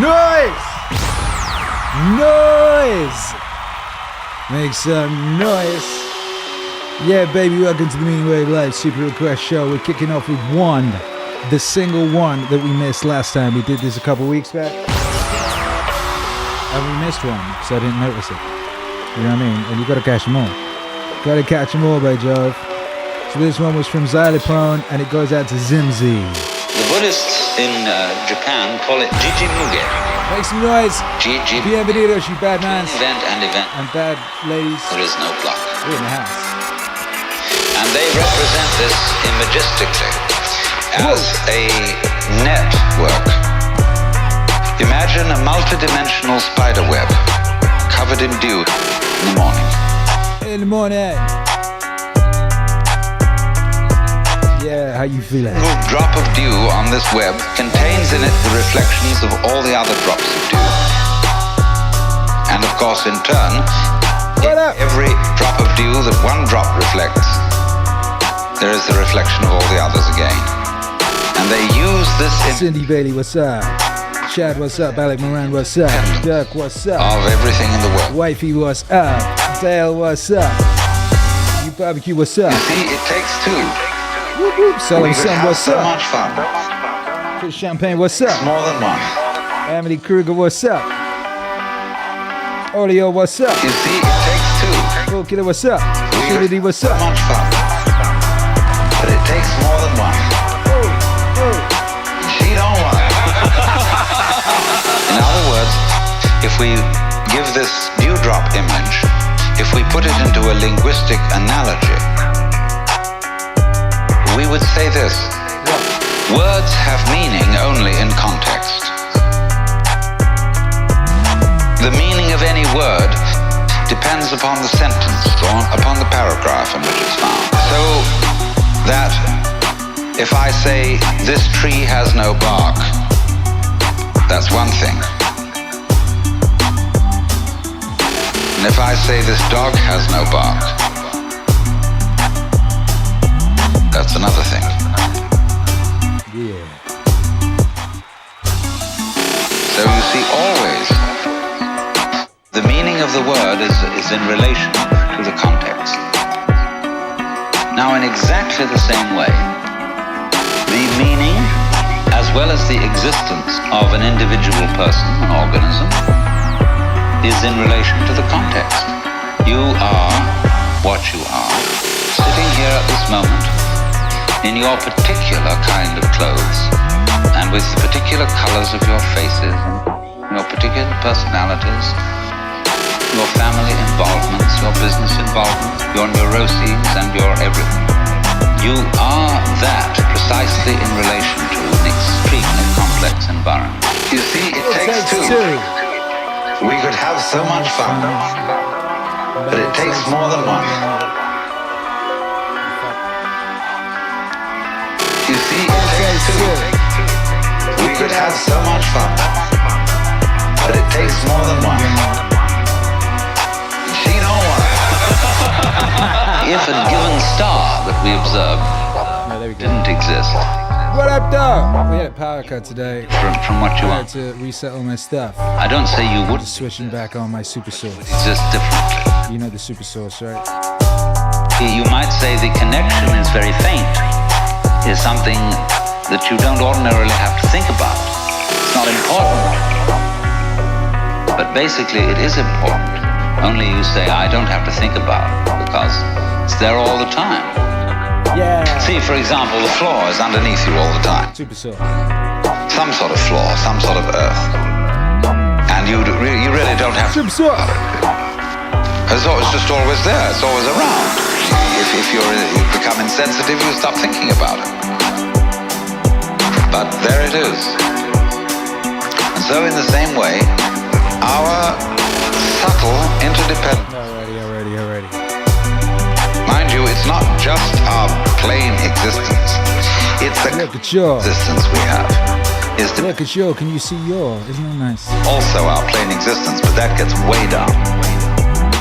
Noise! Noise! Make some noise. Yeah, baby, welcome to the Meaningwave Live Super Request Show. We're kicking off with one, the single one that we missed last time. We did this a couple weeks back. And we missed one, so I didn't notice it. You know what I mean? And you gotta catch them all. Gotta catch them all, by Jove. So this one was from Xylophone, and it goes out to Zimzi. The Buddhists in Japan call it Jijimuge. Make some noise. Bienvenidos, you bad mans. Event. And bad ladies. There is no block. We're in the house. And they represent this imagistically as a network. Imagine a multidimensional spider web covered in dew in the morning. In the morning. Yeah, how you feeling? A little drop of dew on this web contains in it the reflections of all the other drops of dew. And of course, in turn, every drop of dew that one drop reflects, there is the reflection of all the others again. And they use this Cindy Bailey, what's up? Chad, what's up? Alec Moran, what's up? Dirk, what's up? Of everything in the world. Wifey, what's up? Dale, what's up? You barbecue, what's up? You see, it takes two. Whoop, whoop. Solemn Sun, what's so up? Much fun. Chris Champagne, what's up? More than one. Emily Kruger, what's up? Olio, what's up? You see, it takes two. Full Killer, what's up? Trinity, what's up? So much fun. But it takes more than one. She don't want it. In other words, if we give this dewdrop image, if we put it into a linguistic analogy, we would say this: words have meaning only in context. The meaning of any word depends upon the sentence or upon the paragraph in which it's found. So that if I say this tree has no bark, that's one thing. And if I say this dog has no bark, that's another thing. Yeah. So you see, always the meaning of the word is in relation to the context. Now, in exactly the same way, the meaning as well as the existence of an individual person, an organism, is in relation to the context. You are what you are, sitting here at this moment in your particular kind of clothes and with the particular colors of your faces and your particular personalities, your family involvements, your business involvement, your neuroses and your everything. You are that precisely in relation to an extremely complex environment. You see, it takes two. We could have so much fun, but it takes more than one. You see, it takes two. We could have so much fun, but it takes more than one. She don't want it. If a given star that we observed didn't exist. What up, dog? We had a power cut today. From what you I want. had to reset all my stuff. I don't say you would Just switching back on my super source. exist differently. You know the super source, right? You might say the connection is very faint, is something that you don't ordinarily have to think about. It's not important. But basically it is important. Only you say, I don't have to think about it because it's there all the time. Yeah. See, for example, the floor is underneath you all the time. Super source. Some sort of floor, some sort of earth. And you really don't have to Super source. It's just always there, it's always around. If you become insensitive, you stop thinking about it. But there it is. And so in the same way, our subtle interdependence. Alrighty. Mind you, it's not just our plain existence. It's the Look at your. existence we have. Look at your. Can you see your? Isn't that nice? Also our plain existence, but that gets way down.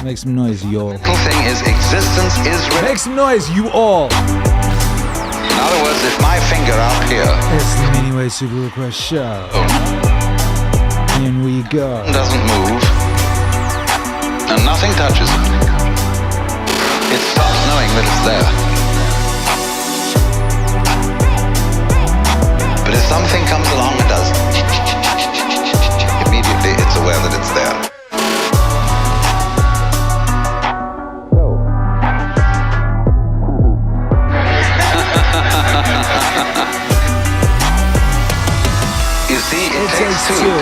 Make some noise, you all. The thing is, existence is... Make some noise, you all. In other words, if my finger out here... It's the Meaningwave Super Request Show. In we go. Doesn't move, and nothing touches it. It stops knowing that it's there. But if something comes along and does, immediately it's aware that it's there. You see, it takes two.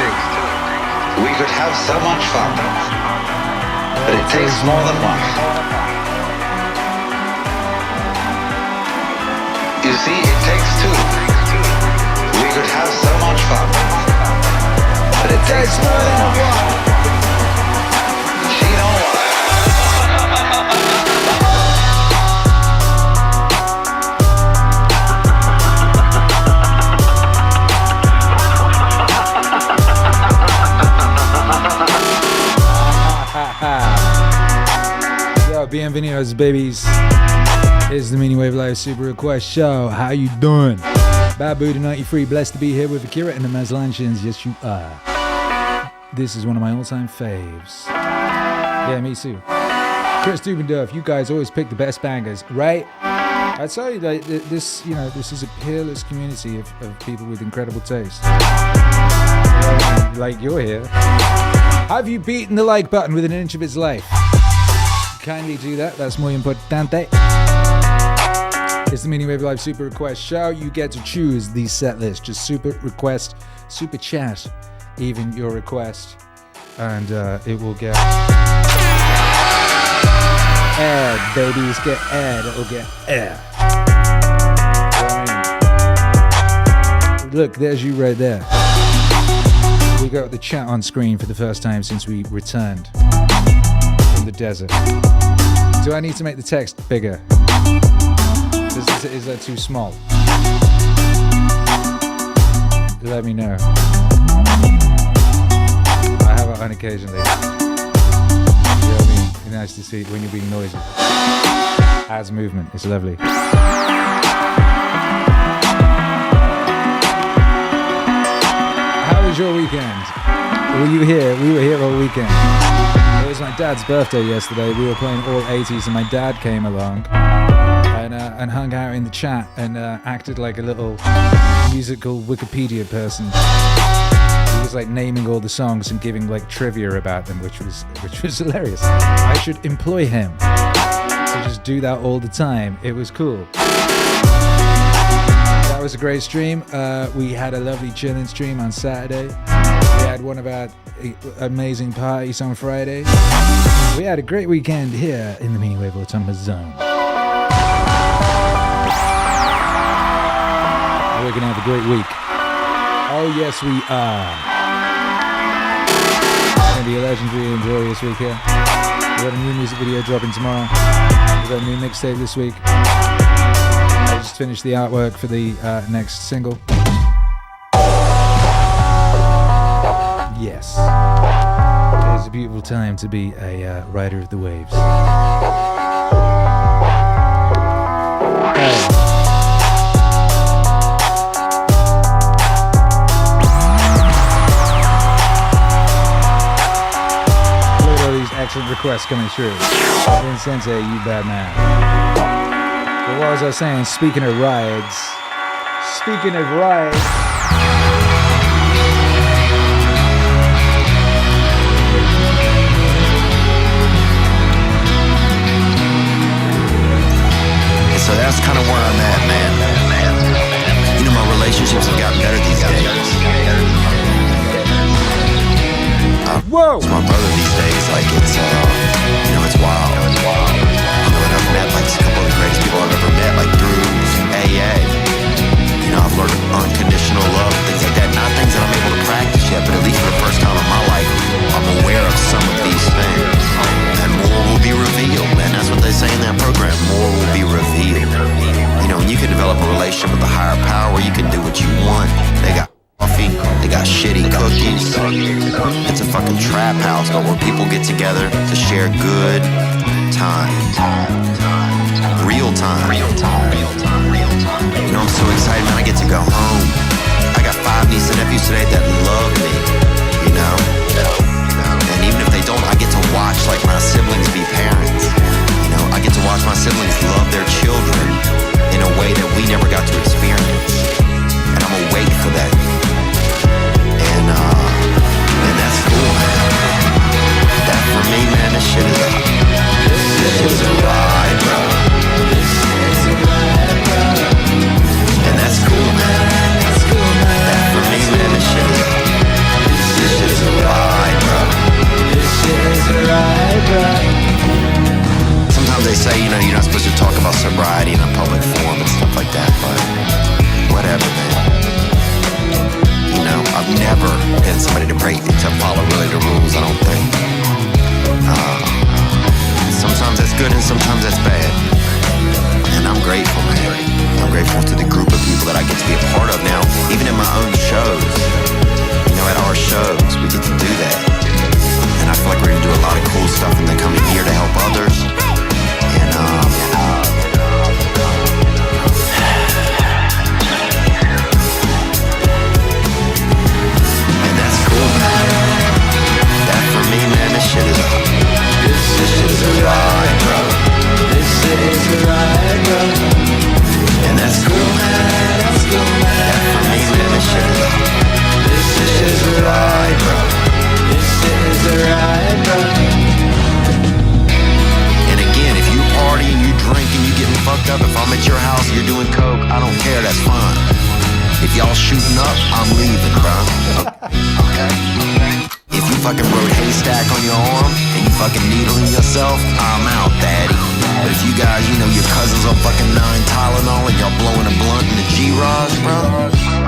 We could have so much fun, but it takes more than one. You see, it takes two. We could have so much fun, but it takes more than one. She don't want it. Yo, bienvenidos, babies. It's the Meaningwave Live Super Request Show. How you doing? Babu to 93, blessed to be here with Akira and the Mazlanchians. Yes, you are. This is one of my all-time faves. Yeah, me too. Chris Dubendorf, you guys always pick the best bangers, right? I tell you, like this, you know, this is a peerless community of people with incredible taste. Like you're here. Have you beaten the like button within an inch of its life? Kindly do that. That's muy importante. It's the Meaningwave Live Super Request Show. You get to choose the set list. Just super request, super chat, even your request, and it will get aired, babies. Get aired. It will get aired. Look, there's you right there. We got the chat on screen for the first time since we returned from the desert. Do I need to make the text bigger? Is that too small? Let me know. I have it on occasionally. You know what I mean? It's nice to see when you're being noisy. Adds movement. It's lovely. How was your weekend? Were you here? We were here all weekend. It was my dad's birthday yesterday. We were playing all 80s and my dad came along and hung out in the chat and acted like a little musical Wikipedia person. He was like naming all the songs and giving like trivia about them, which was hilarious. I should employ him to just do that all the time. It was cool. That was a great stream. We had a lovely chilling stream on Saturday. We had one of our amazing parties on Friday. We had a great weekend here in the Meaningwave Autonomous Zone. We're going to have a great week. Oh, yes, we are. It's going to be a legendary and joyous week here. We got a new music video dropping tomorrow. We got a new mixtape this week. I just finished the artwork for the next single. Yes. It is a beautiful time to be a rider of the waves. Hey. Excellent requests coming through. Ben Sensei, you bad man. But what was I saying? Speaking of rides. So that's kind of where I'm at, man. You know, my relationships have gotten better these days. Whoa! It's my brother these days, like it's, you know, it's wild. You know, and I've met like a couple of the greatest people I've ever met, like through AA. You know, I've learned unconditional love, things like that. Not things that I'm able to practice yet, but at least for the first time in my life, I'm aware of some of these things. And more will be revealed, man. That's what they say in that program. More will be revealed. You know, and you can develop a relationship with a higher power where you can do what you want. They got coffee, they got shitty cookies. It's a fucking trap house, but where people get together to share good time. Real time. You know, I'm so excited, man. I get to go home. I got 5 nieces and nephews today that love me. You know, I've never been somebody to follow really the rules, I don't think. Sometimes that's good and sometimes that's bad. And I'm grateful, man. I'm grateful to the group of people that I get to be a part of now, even in my own shows. You know, at our shows, we get to do that. And I feel like we're gonna do a lot of cool stuff in the coming year to help others. And that's cool, man. That for me, man, this shit is This is a ride, bro. This is a ride, bro. And that's cool, man. That's cool, man. That for me, man, this shit is a ride, bro. This is a ride, bro. And again, if you party and you drink and you getting fucked up, if I'm at your house and you're doing coke, I don't care, that's fine. If y'all shooting up, I'm leaving, bro. Okay? If you fucking wrote haystack on your arm and you fucking needling yourself, I'm out, daddy. But if you guys, you know, your cousins on fucking 9 Tylenol and y'all blowing a blunt in the G-Raj, bro,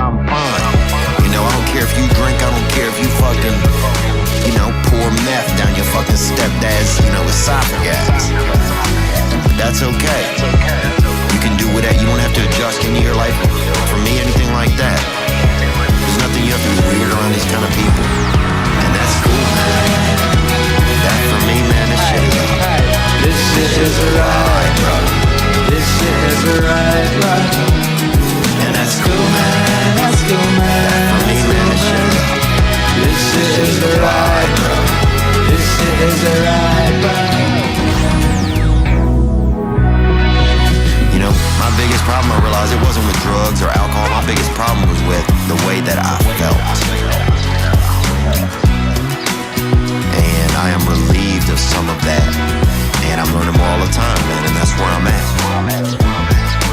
I'm fine. You know, I don't care if you drink, I don't care if you fucking, you know, pour meth down your fucking stepdad's, you know, esophagus. But that's okay. You can do whatever. You don't have to adjust into your life. For me, anything like that. There's nothing you have to be weird around these kind of people. And that's cool, man. That for me, man, this shit is a ride, bro. This is a ride, bro. And that's cool, man. That's cool, man. That for me, man, this is a ride, bro. This is a ride, bro. You know, my biggest problem, I realized it wasn't with drugs or alcohol. My biggest problem was with the way that I felt. And I am relieved of some of that. And I'm learning more all the time, man. And that's where I'm at.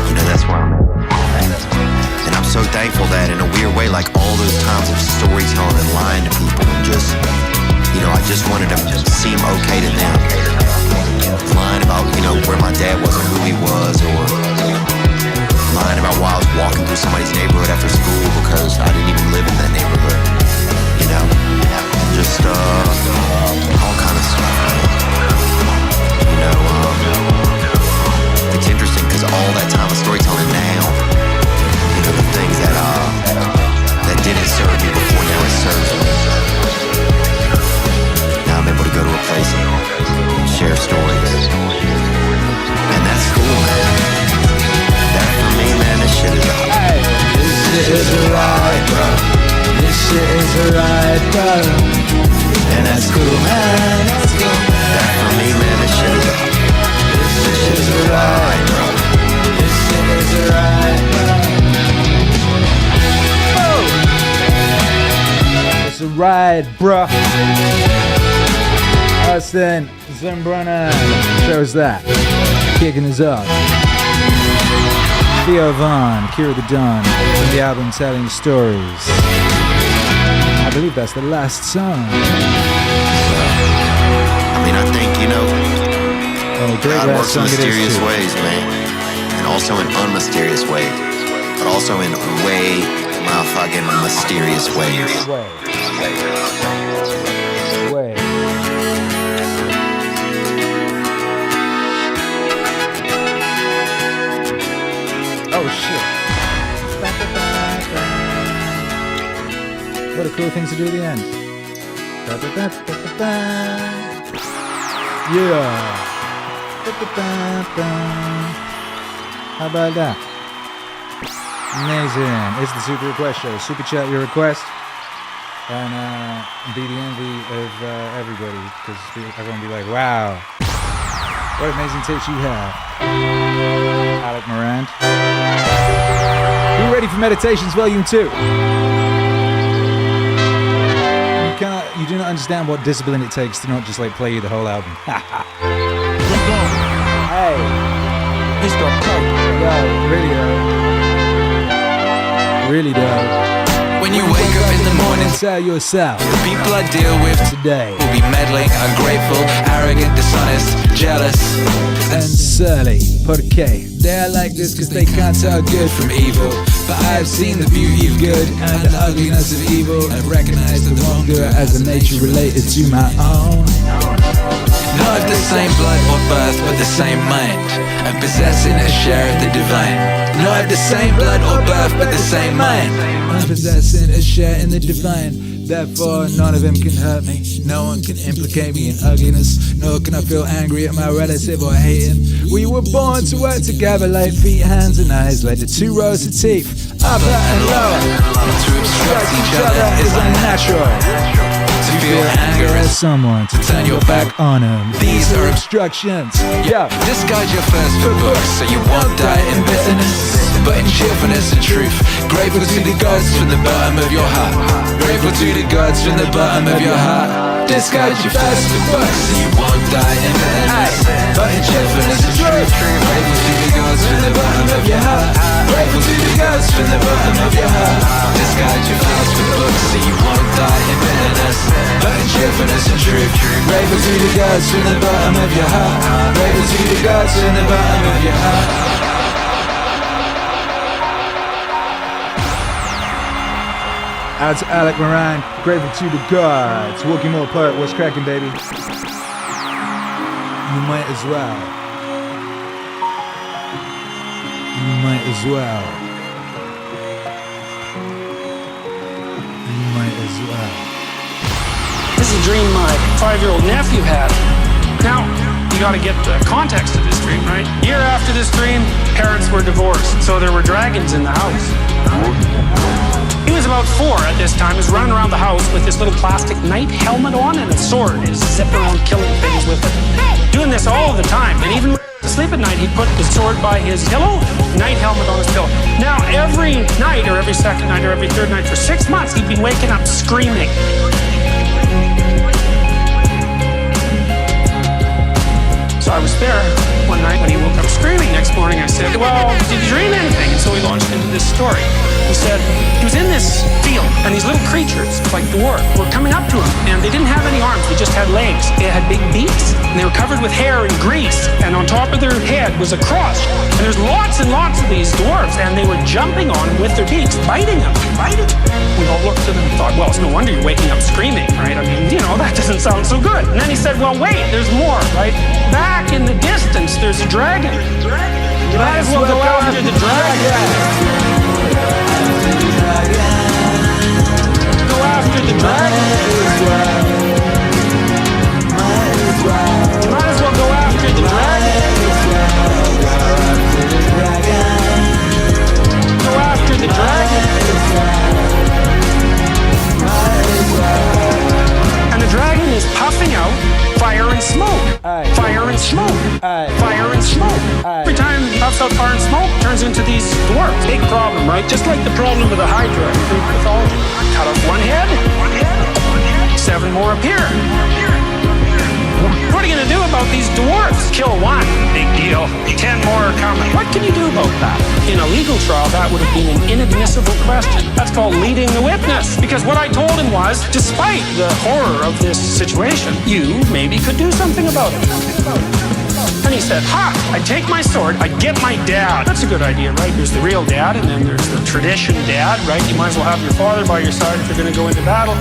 You know, that's where I'm at. And I'm so thankful that in a weird way, like all those times of storytelling and lying to people and just, you know, I just wanted to seem okay to them. Lying about, you know, where my dad was or who he was, or lying about why I was walking through somebody's neighborhood after school because I didn't even live in that neighborhood. You know, just all kind of stuff. You know, it's interesting because all that time of storytelling now, you know, the things that didn't serve me before, now it serves me. Now I'm able to go to a place and share stories. And that's cool, man. That for me, man, this shit is a ride. This is a ride, bro. This shit is a ride, bro. And that's cool, man. That's cool, man. That for me, man, this shit is a ride, bro. This shit is a ride, bro. Oh. It's a ride, bruh. Us then, Zimbrana shows that. Kicking us up. Theo Von, Akira The Don, from the album Telling Stories. I believe that's the last song. I mean, I think, you know, God works in mysterious ways, man. And also in unmysterious ways. But also in way motherfucking mysterious ways. Way. Oh shit. What a cool thing to do at the end. Yeah. How about that? Amazing. It's the Super Request Show. Super chat your request and be the envy of everybody, because everyone will be like, wow, what amazing tapes you have. Alec Morand. Be ready for Meditations Volume 2. You do not understand what discipline it takes to not just like play you the whole album. Hey. Mr. Yo, really though. Really though. When you wake up in the morning, tell yourself the people I deal with today will be meddling, ungrateful, arrogant, dishonest, jealous and surly. Porque they are like this cause they can't tell good from evil. But I have seen the beauty of good and the ugliness of evil, and recognize the wrongdoer as a nature related to my own. Not of the same blood or birth, but the same mind, and possessing a share of the divine. Not of the same blood or birth, but the same mind, and possessing a share in the divine. Therefore, none of them can hurt me. No one can implicate me in ugliness. Nor can I feel angry at my relative or hate him. We were born to work together like feet, hands and eyes, like the two rows of teeth, upper and lower. To obstruct each other is unnatural. To feel anger at as someone, to turn your back on them. These are obstructions. Yeah. Discard your thirst for books, so you won't die in bitterness, but in cheerfulness and truth. Grateful to the gods from the bottom of your heart. Grateful to the gods from the bottom of your heart. Discard your thirst for books, so you won't die in bitterness, but in cheerfulness and truth. Grateful to the gods from the bottom of your heart. Grateful to the gods from the bottom of your heart. Discard your thirst for books, so you won't die in bitterness, but in cheerfulness and truth. Grateful to the gods from the bottom of your heart. Grateful to the gods from the bottom of your heart. Out to Alec Moran, grateful to the gods. Walking more apart, what's cracking, baby? You might as well. You might as well. You might as well. This is a dream my 5-year-old nephew had. Now, you gotta get the context of this dream, right? Year after this dream, parents were divorced, so there were dragons in the house. He was about 4 at this time. He was running around the house with this little plastic knight helmet on and a sword. He was zipping around killing things with it. Doing this all the time. And even to sleep at night, he'd put the sword by his pillow, knight helmet on his pillow. Now, every night, or every second night, or every third night, for 6 months, he'd been waking up screaming. So I was there one night when he woke up screaming. Next morning I said, well, did you dream anything? And so he launched into this story. He said he was in this field and these little creatures, like dwarves, were coming up to him, and they didn't have any arms, they just had legs. They had big beaks, and they were covered with hair and grease, and on top of their head was a cross. And there's lots and lots of these dwarves, and they were jumping on him with their beaks, biting him. We all looked at him and thought, well, it's no wonder you're waking up screaming, right? I mean, you know, that doesn't sound so good. And then he said, well, wait, there's more, right? Back in the distance, there's a dragon. You might as well go after the dragon. Go after the dragon. You might as well go after the dragon. Go after the dragon. And the dragon is puffing out fire and smoke. Fire and smoke. Fire and smoke. Every time it puffs out fire and smoke, it turns into these dwarfs. Big problem, right? Just like the problem with the Hydra in Greek mythology. Cut off one head, 7 more appear. What are you going to do about these dwarfs? Kill 1. Big deal. 10 more are coming. What can you do about that? In a legal trial, that would have been an inadmissible question. That's called leading the witness. Because what I told him was, despite the horror of this situation, you maybe could do something about it. And he said, I'd take my sword, I'd get my dad. That's a good idea, right? There's the real dad, and then there's the tradition dad, right? You might as well have your father by your side if you're going to go into battle.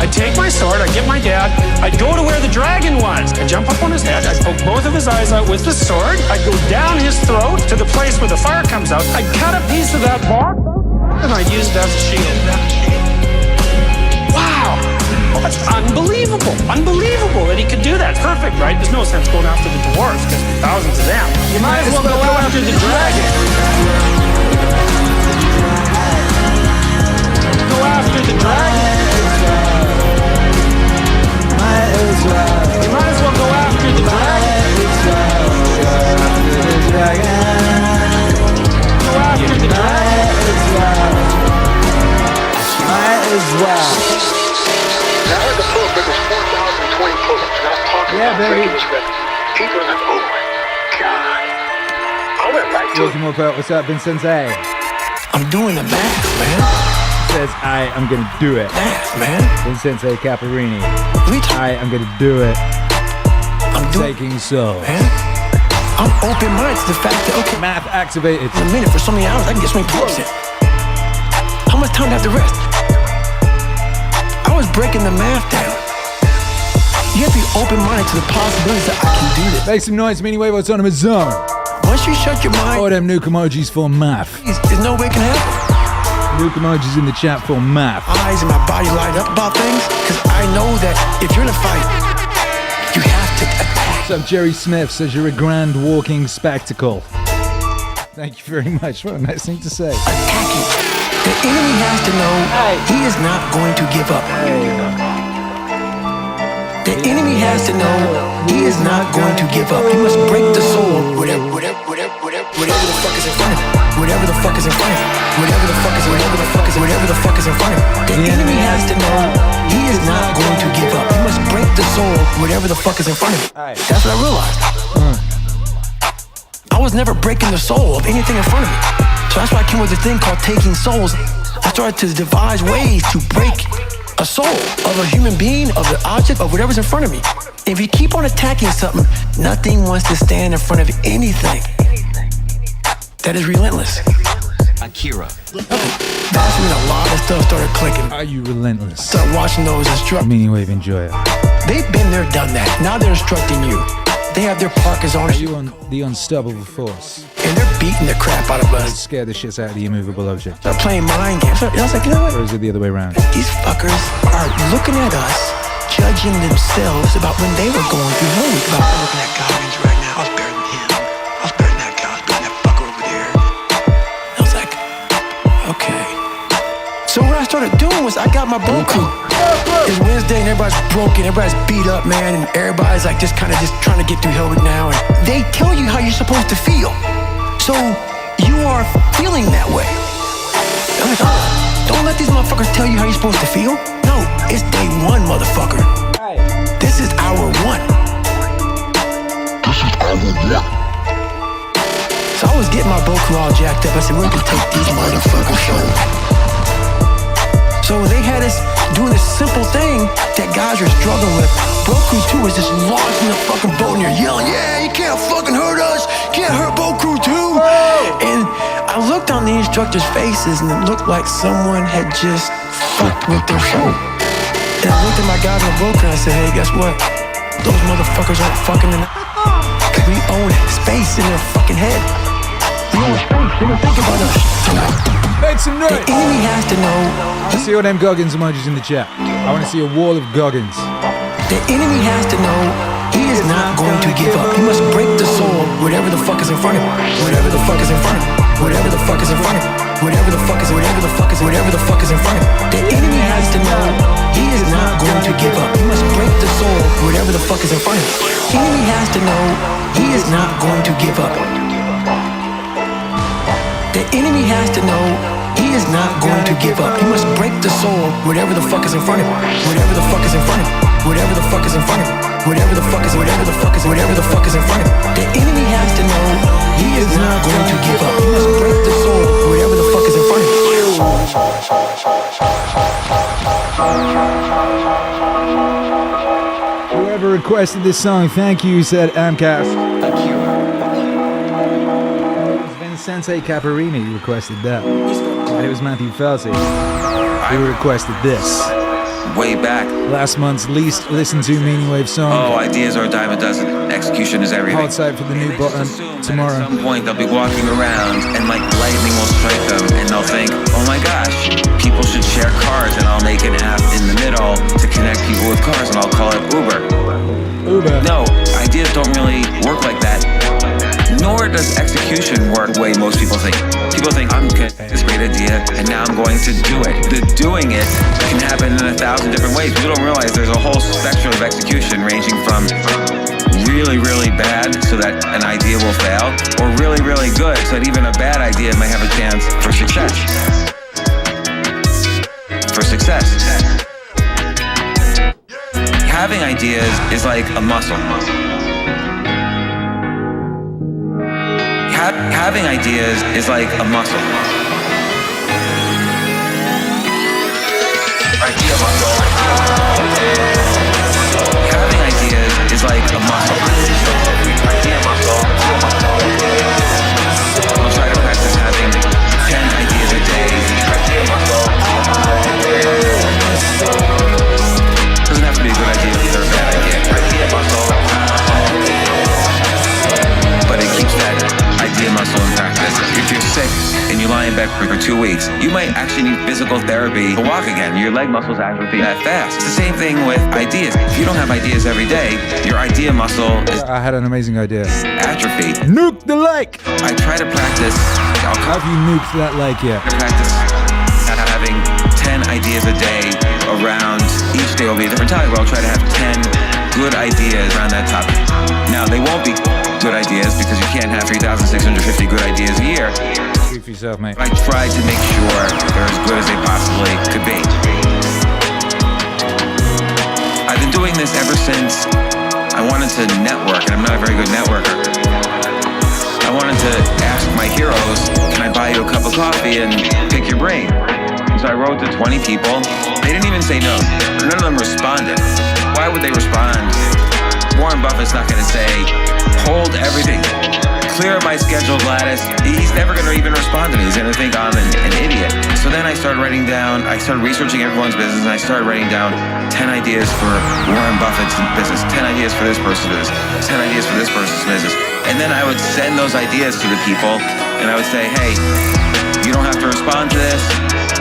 I'd take my sword, I'd get my dad, I'd go to where the dragon was. I'd jump up on his head, I'd poke both of his eyes out with the sword, I'd go down his throat to the place where the fire comes out, I'd cut a piece of that bark, and I'd use it as a shield. Wow! That's unbelievable! Unbelievable that he could do that. Perfect, right? There's no sense going after the dwarves, because there's thousands of them. You might as well go after the dragon. Go after the dragon. You might as well go after the dragon. Go after the dragon. Might as well. I heard the pull-up was 4,020 pull-ups, and I was talking about baby. People are like, oh my God. I went back to Welcome up, what's up, Vincente? I'm doing the math, man. Says I am gonna do it. Math, man. Vincente Caparini. I am gonna do it. I'm doing. Taking Souls. Man, I'm open-minded to the fact that, okay, Math activated. in a minute, for so many hours, I can get so many pull-ups in. How much time do I have to rest? I was breaking the math down. You have to be open-minded to the possibilities that I can do this. Make some noise, Meaningwave Autonomous Zone. Once you shut your mind, All them nuke emojis for math. there's no way it can happen. Nuke emojis in the chat for math. Eyes and my body light up about things, because I know that if you're in a fight, you have to attack. What's up, Jerry Smith says you're a grand walking spectacle. Thank you very much. What a nice thing to say. Attacking. The enemy has to know he is not going to give up. The enemy has to know he is not going to give up. He must break the soul. Whatever the fuck is in front of him. Whatever the fuck is in front of him. Whatever the fuck is in front of him. The enemy has to know he is not going to give up. He must break the soul. Whatever the fuck is in front of him. That's what I realized. I was never breaking the soul of anything in front of me. So that's why I came with a thing called taking souls. I started to devise ways to break a soul of a human being, of the object, of whatever's in front of me. If you keep on attacking something, nothing wants to stand in front of anything. That is relentless. Akira. That's when a lot of stuff started clicking. Are you relentless? Start watching those instruct. Meaningwave Enjoyer. They've been there, done that. Now they're instructing you. They have their parkers on Are it, you on the unstoppable force? and they're beating the crap out of Let's us. scare the shit out of the immovable object. They're playing mind games. I was like, you know what? Or is it the other way around? These fuckers are looking at us, judging themselves about when they were going through hell week. I'm looking at Goggins right now. I was better than him. I was better than that guy. I was better than that fucker over there. I was like, okay. So what I started doing was I got my Boku. It's Wednesday and everybody's broken, everybody's beat up, man, and everybody's like just kind of just trying to get through hell week now. And they tell you how you're supposed to feel. So you are feeling that way. I'm like, don't let these motherfuckers tell you how you're supposed to feel. No, it's day one, motherfucker. This is hour one. So I was getting my Boku all jacked up. I said, we're gonna take these motherfuckers home. So they had us doing this simple thing that guys are struggling with. Boku 2 is just lost in the fucking boat and you're yelling, yeah, you can't fucking hurt us. Can't hurt Boku 2. And I looked on the instructors' faces and it looked like someone had just fucked with their soul. And I looked at my guys in the Boku and I said, hey, guess what? Those motherfuckers aren't fucking in the... Cause we own space in their fucking head. We own space. They don't think about us tonight. Make some noise! The enemy has to know. I see all them Goggins emojis in the chat. I want to see a wall of Goggins. The enemy has to know he is not going to give up. He must break the soul. Whatever the fuck is in front of him. Whatever the fuck is in front of him. Whatever the fuck is in front of him. Whatever the fuck is in front of him. The enemy has to know he is not going to give up. He must break the soul. Whatever the fuck is in front of him. The enemy has to know he is not going to give up. The enemy has to know he is not going to give up. He must break the soul. Whatever the fuck is in front of him. Whatever the fuck is in front of him. Whatever the fuck is in front of him. Whatever the fuck is in front of him. The enemy has to know he is not going to give up. He must break the soul. Whatever the fuck is in front of him. Whoever requested this song, thank you, said Amcast. Sensei Caparini requested that. And it was Matthew Felty who requested this. Way back. Last month's least listened to Meaningwave song. Oh, ideas are a dime a dozen. Execution is everything. Hard side for the new button tomorrow. At some point they'll be walking around and like lightning will strike them and they'll think, oh my gosh, people should share cars and I'll make an app in the middle to connect people with cars and I'll call it Uber. No, ideas don't really work like that. Nor does execution work the way most people think. People think, I'm going to this great idea, and now I'm going to do it. The doing it can happen in 1,000 different ways. People don't realize there's a whole spectrum of execution ranging from really, really bad so that an idea will fail, or really, really good so that even a bad idea might have a chance for success. Having ideas is like a muscle. Having ideas is like a muscle. Idea muscle. Having ideas is like a muscle. physical therapy to walk again. Your leg muscles atrophy that fast. It's the same thing with ideas. If you don't have ideas every day, your idea muscle is I had an amazing idea. atrophy. Nuke the lake! I try to practice. Have you nuked that lake yet? Practice having 10 ideas a day around. Each day will be a different topic, but I'll try to have 10 good ideas around that topic. Now, they won't be good ideas because you can't have 3,650 good ideas a year. Speak for yourself, mate. I try to make sure they're as good as they possibly could be. I've been doing this ever since I wanted to network, and I'm not a very good networker. I wanted to ask my heroes, can I buy you a cup of coffee and pick your brain? And so I wrote to 20 people. They didn't even say no. None of them responded. Why would they respond? Warren Buffett's not going to say, hold everything. Clear my schedule, Gladys. He's never going to even respond to me. He's going to think I'm an idiot. So then I started writing down, I started researching everyone's business, and I started writing down 10 ideas for Warren Buffett's business, 10 ideas for this person's business, 10 ideas for this person's business. And then I would send those ideas to the people, and I would say, hey, you don't have to respond to this.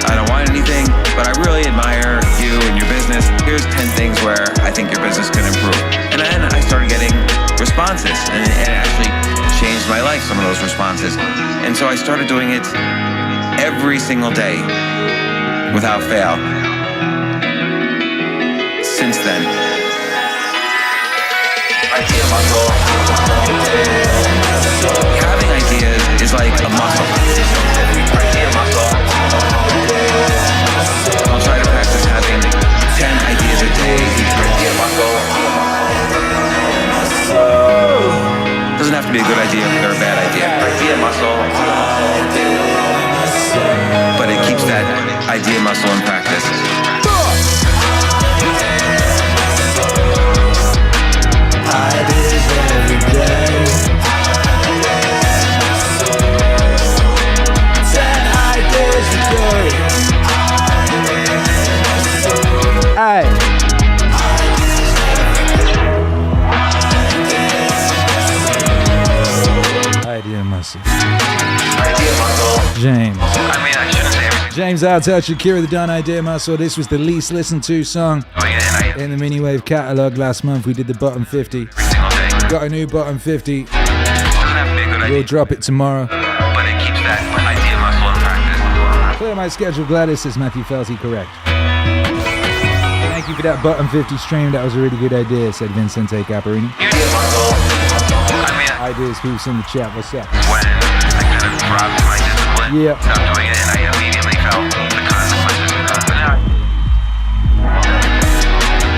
I don't want anything, but I really admire you and your business. Here's 10 things where I think your business can improve. And then I started getting responses, and it actually changed my life, some of those responses. And so I started doing it every single day without fail. Since then, idea muscle. Having ideas is like a muscle. Idea muscle. I'll try to practice having 10 ideas a day. Idea muscle. Doesn't have to be a good idea or a bad idea. Idea muscle. But it keeps that idea muscle in practice. Ideas every day. 10 ideas a day. Aye. Idea muscle. James. I mean, I shouldn't say everything. James Altucher, Akira The Don, Idea Muscle. This was the least listened to song in the Meaningwave catalog last month. We did the bottom 50. Got a new bottom 50. Doesn't have to be a good idea, We'll drop it tomorrow. but it keeps that idea muscle in practice. Clear my schedule, Gladys, says Matthew Felty, correct. Thank you for that bottom 50 stream. That was a really good idea, said Vincente Caparini. Idea muscle. I mean, Ideas, who's in the chat, what's up? when I kind of dropped my discipline, Yep. stopped doing it, and I immediately felt the consequences. But now,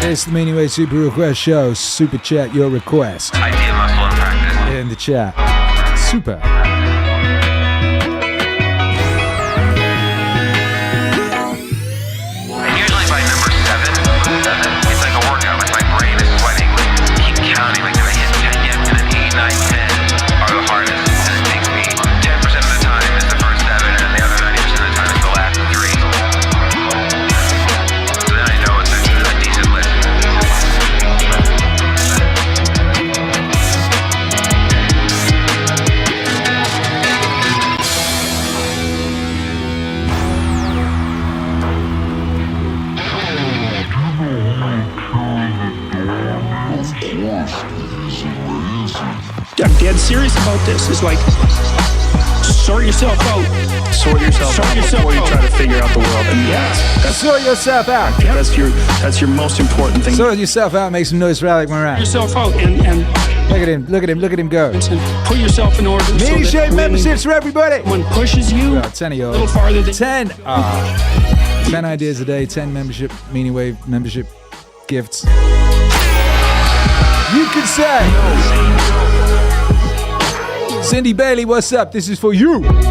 It's the Meaningwave Super Request Show. Super chat your request idea muscle in practice. in the chat. Super. And usually by number 7, it's like a workout. Like my brain is sweating. Keep counting. Like, did I hit 10 yet? And then 8, 9, 10 are the hardest. And it takes me 10% of the time is the first 7, and the other 90% of the time is the last 3. So then I know it's a decent list. I'm dead serious about this. It's like, sort yourself out. Sort yourself out before you try to figure out the world. And that's Sort yourself out. that's your most important thing. Sort yourself out, make some noise for Alec Moran. Yourself out and Look at him go. put yourself in order. So Meaning that shape when memberships for everybody. Someone pushes you Well, 10 of a y'all. little farther than 10. 10 ideas a day, 10 membership, Meaningwave membership gifts. You can say, Cindy Bailey, what's up? This is for you. when someone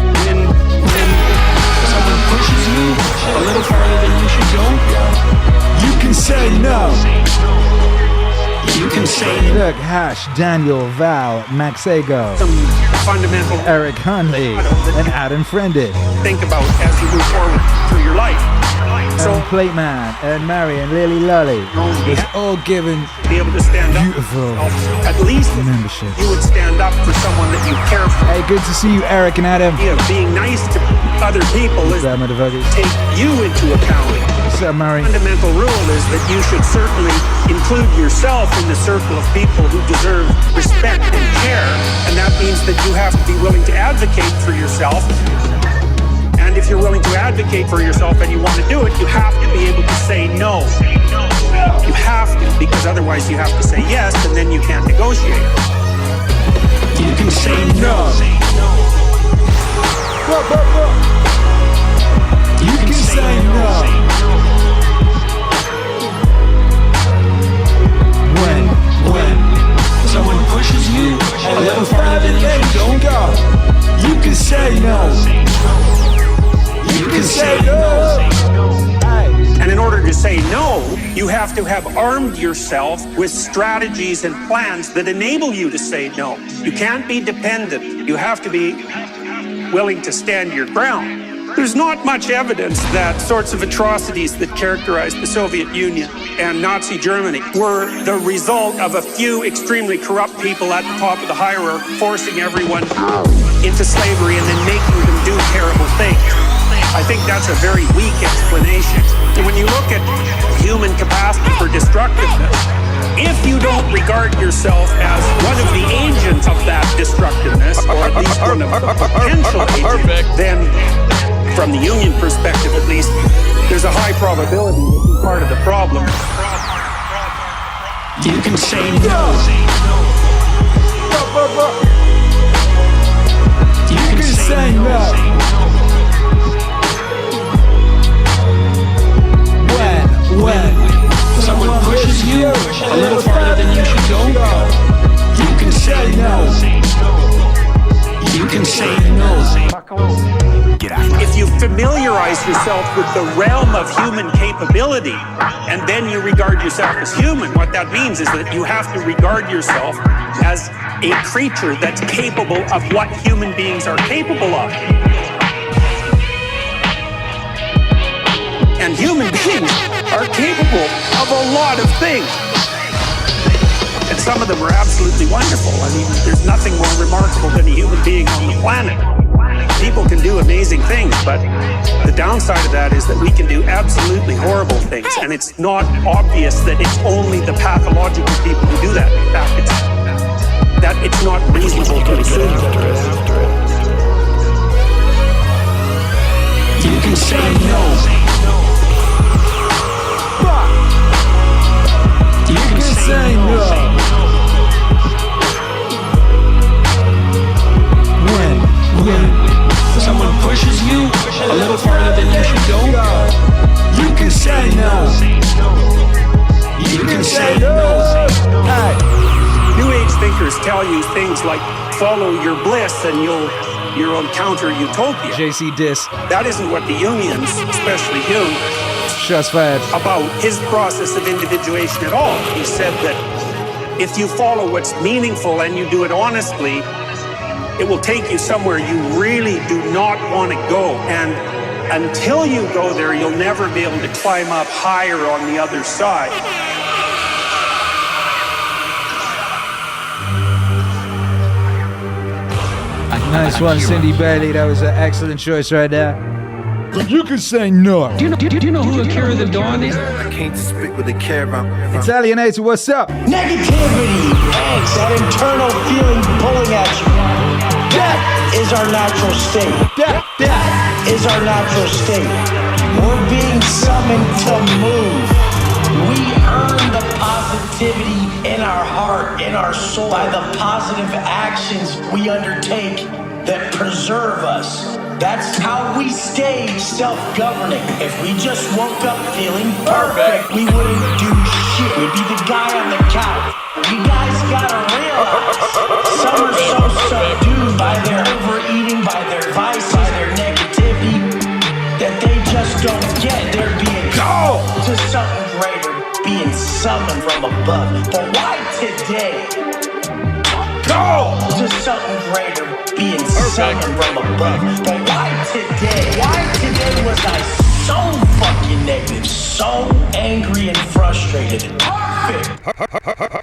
pushes you a little farther than you should go. You can say no. You can say Look, Hash, Daniel, Val, Maxego, some fundamental Eric Hunley, and Adam Friended, think about as you move forward through your life. So and Plate Man, and Marion, Lily Lully. Was all given be able to stand up. beautiful At least memberships. you would stand up for someone that you care for. Hey, good to see you, Eric and Adam. Being nice to other people is What's that, motherfuckers? take you into account. What's up, Murray? The fundamental rule is that you should certainly include yourself in the circle of people who deserve respect and care, and that means that you have to be willing to advocate for yourself. And if you're willing to advocate for yourself and you want to do it, you have to be able to say no. You have to, because otherwise you have to say yes, and then you can't negotiate. You can say no. You can say no. When someone pushes you a little farther than you don't go, you can say no. You can say no. And in order to say no, you have to have armed yourself with strategies and plans that enable you to say no. You can't be dependent. You have to be willing to stand your ground. There's not much evidence that sorts of atrocities that characterized the Soviet Union and Nazi Germany were the result of a few extremely corrupt people at the top of the hierarchy forcing everyone into slavery and then making them do terrible things. I think that's a very weak explanation. And when you look at human capacity for destructiveness, if you don't regard yourself as one of the agents of that destructiveness, or at least one of the potential agents, then from the Union perspective at least, there's a high probability that you're part of the problem. You can say no. You can say no. When someone pushes you a little farther than you should go, you can say no. You can say no. If you familiarize yourself with the realm of human capability and then you regard yourself as human, what that means is that you have to regard yourself as a creature that's capable of what human beings are capable of. And human beings are capable of a lot of things. And some of them are absolutely wonderful. I mean, there's nothing more remarkable than a human being on the planet. People can do amazing things, but the downside of that is that we can do absolutely horrible things. And it's not obvious that it's only the pathological people who do that. In fact, it's not reasonable to assume that. You can say no. You can say no. When someone pushes you a little farther than you should go, you can say no. You can say no. New Age thinkers tell you things like follow your bliss and you'll encounter utopia. JC Diss. That isn't what the Jungians, especially Jung, shots fired, about his process of individuation at all. He said that if you follow what's meaningful and you do it honestly, it will take you somewhere you really do not want to go. And until you go there, you'll never be able to climb up higher on the other side. Nice one, Cindy Bailey. That was an excellent choice right there. You can say no. Do you know who Akira The Don is? I can't speak with the care about. Italianator, what's up? Negativity, angst, that internal feeling pulling at you. That is our natural state. That is our natural state. We're being summoned to move. We earn the positivity in our heart, in our soul, by the positive actions we undertake that preserve us. That's how we stay self-governing. If we just woke up feeling perfect, we wouldn't do shit. We'd be the guy on the couch. You guys gotta realize, some are so subdued by their overeating, by their vice, by their negativity, that they just don't get they're being called to something greater, being summoned from above. But why today? Call to something greater, being summoned from above. But why today? Why today was I so fucking negative, so angry and frustrated?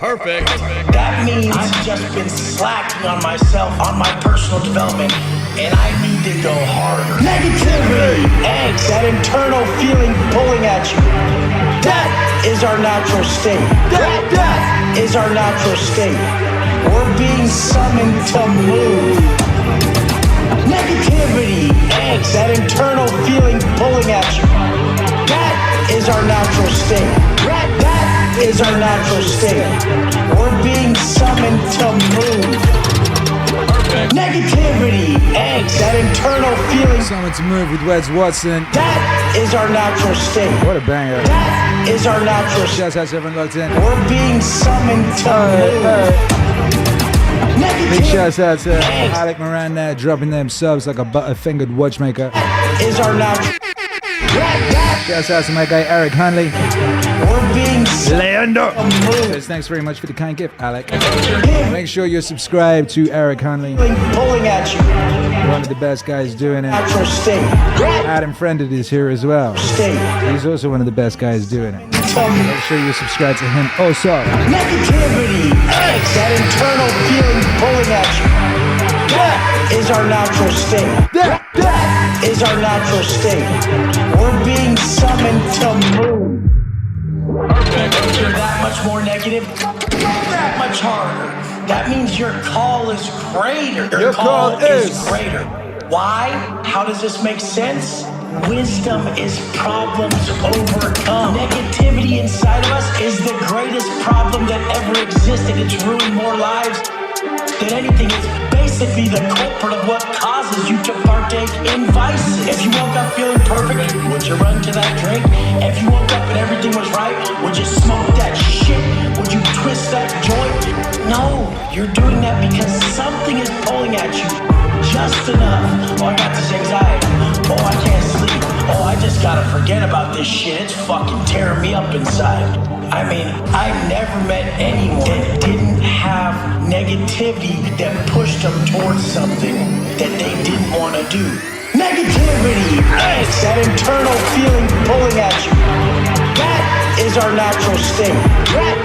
Perfect. Perfect. That That means I've just been slacking on myself, on my personal development, and I need to go harder. Negativity, angst, that internal feeling pulling at you. That is our natural state. That is our natural state. We're being summoned to move. Negativity, angst, that internal feeling pulling at you. That is our natural state. That is our natural state. We're being summoned to move. Negativity, angst, that internal feeling. Summoned to move with Wes Watson. That is our natural state. What a banger. That is our natural state. Shouts out to everyone locked in. We're being summoned to move. Big shouts out to Alec Moran there, dropping them subs like a butterfingered watchmaker. Is our natural. Shouts out to my guy Eric Hanley. We're being Leander. Thanks very much for the kind gift, Alec. Make sure you're subscribed to Eric Hanley. Pulling at you. One of the best guys doing it. Natural state. Adam Friended is here as well. He's also one of the best guys doing it. Make sure you subscribe to him also. Negativity, angst, that internal feeling pulling at you. That is our natural state. That is our natural state. We're being summoned to move. If you're that much more negative, that much harder. That means your call is greater. Your call is greater. Why? How does this make sense? Wisdom is problems overcome. Negativity inside of us is the greatest problem that ever existed. It's ruined more lives than anything. It's basically the culprit of what causes you to partake in vices. If you woke up feeling perfect, would you run to that drink? If you woke up and everything was right, would you smoke that shit? Would you twist that joint? No, you're doing that because something is pulling at you just enough. Oh, I got this anxiety. Oh, I can't sleep. Oh, I just gotta forget about this shit. It's fucking tearing me up inside. I mean, I've never met anyone that didn't have negativity that pushed them towards something that they didn't want to do. Negativity, angst, that internal feeling pulling at you. That is our natural state. That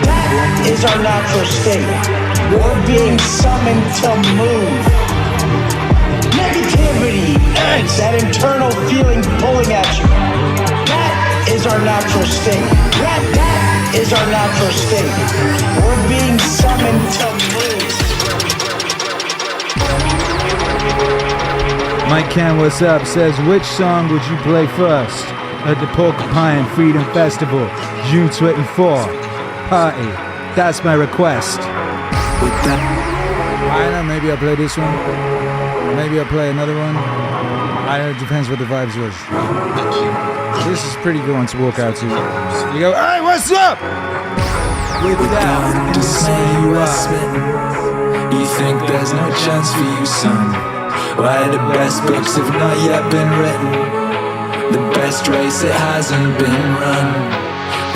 is our natural state. We're being summoned to move. Negativity, angst, that internal feeling pulling at you. That is our natural state. That is our natural state. We're being summoned to move. Mike Ken, what's up? Says, which song would you play first at the Porcupine Freedom Festival, June 24? Party. That's my request. I don't know, maybe I'll play this one. Maybe I'll play another one. I don't know, it depends what the vibes was. This is pretty good one to walk out to. You go, hey, what's up? Without dismay you are smitten. You think there's no chance for you, son. Why the best books have not yet been written. The best race, it hasn't been run.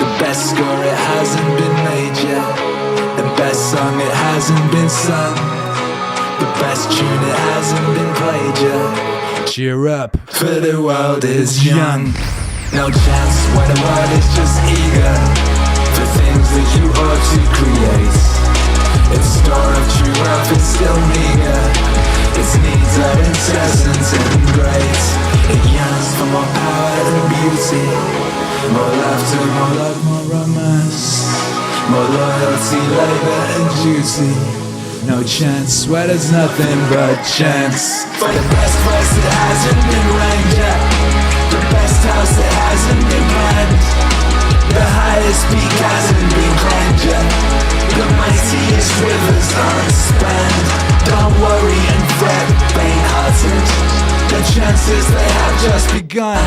The best score, it hasn't been made yet. The best song, it hasn't been sung. The best tune, it hasn't been played yet. Cheer up, for the world is young. No chance when the world is just eager for things that you ought to create. Its store of true wealth is still meager. Its needs are incessant and great. It yearns for more power and beauty, more laughter, more love, more romance, more loyalty, labor and duty. No chance where there's nothing but chance. For the best place that hasn't been rained yet, the best house that hasn't been planned, the highest peak hasn't been climbed yet, the mightiest rivers aren't spanned. Don't worry and fret, faint-hearted, the chances they have just begun.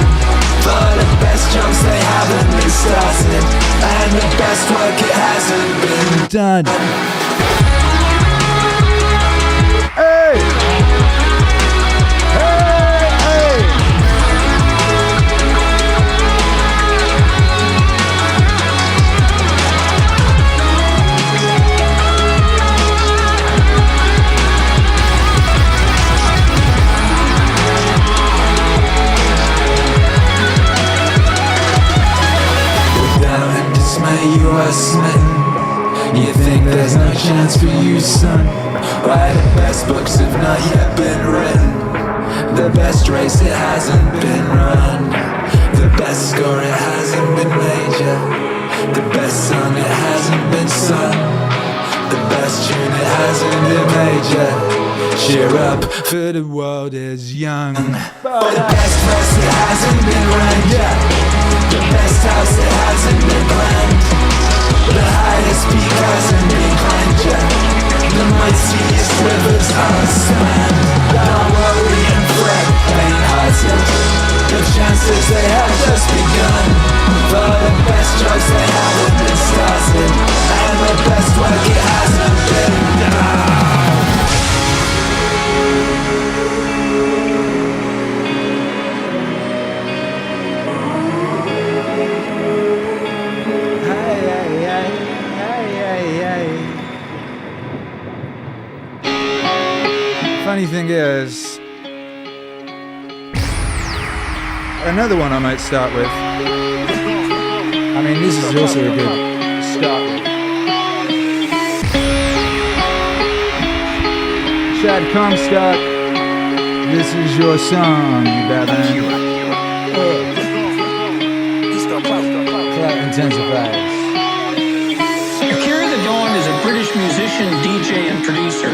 For the best jumps they haven't been started, and the best work it hasn't been done. Hey! Hey! Hey! Without dismay you are smitten. You think there's no chance for you, son? Why the best books have not yet been written? The best race, it hasn't been run. The best score, it hasn't been major. The best song, it hasn't been sung. The best tune, it hasn't been major. Cheer up, for the world is young. For the best race, it hasn't been run, yeah. The best house, it hasn't been planned. The highest peak hasn't been climbed, yeah. The mightiest rivers are spanned. Don't worry and fret, faint-hearted. The chances they have just begun. For the best jokes they haven't been started. And the best work it hasn't been done. Funny thing is, another one I might start with. I mean, this is also a good start with. Chad Comstock, this is your song, you bad Clout intensifies. Akira The Don is a British musician, DJ, and producer.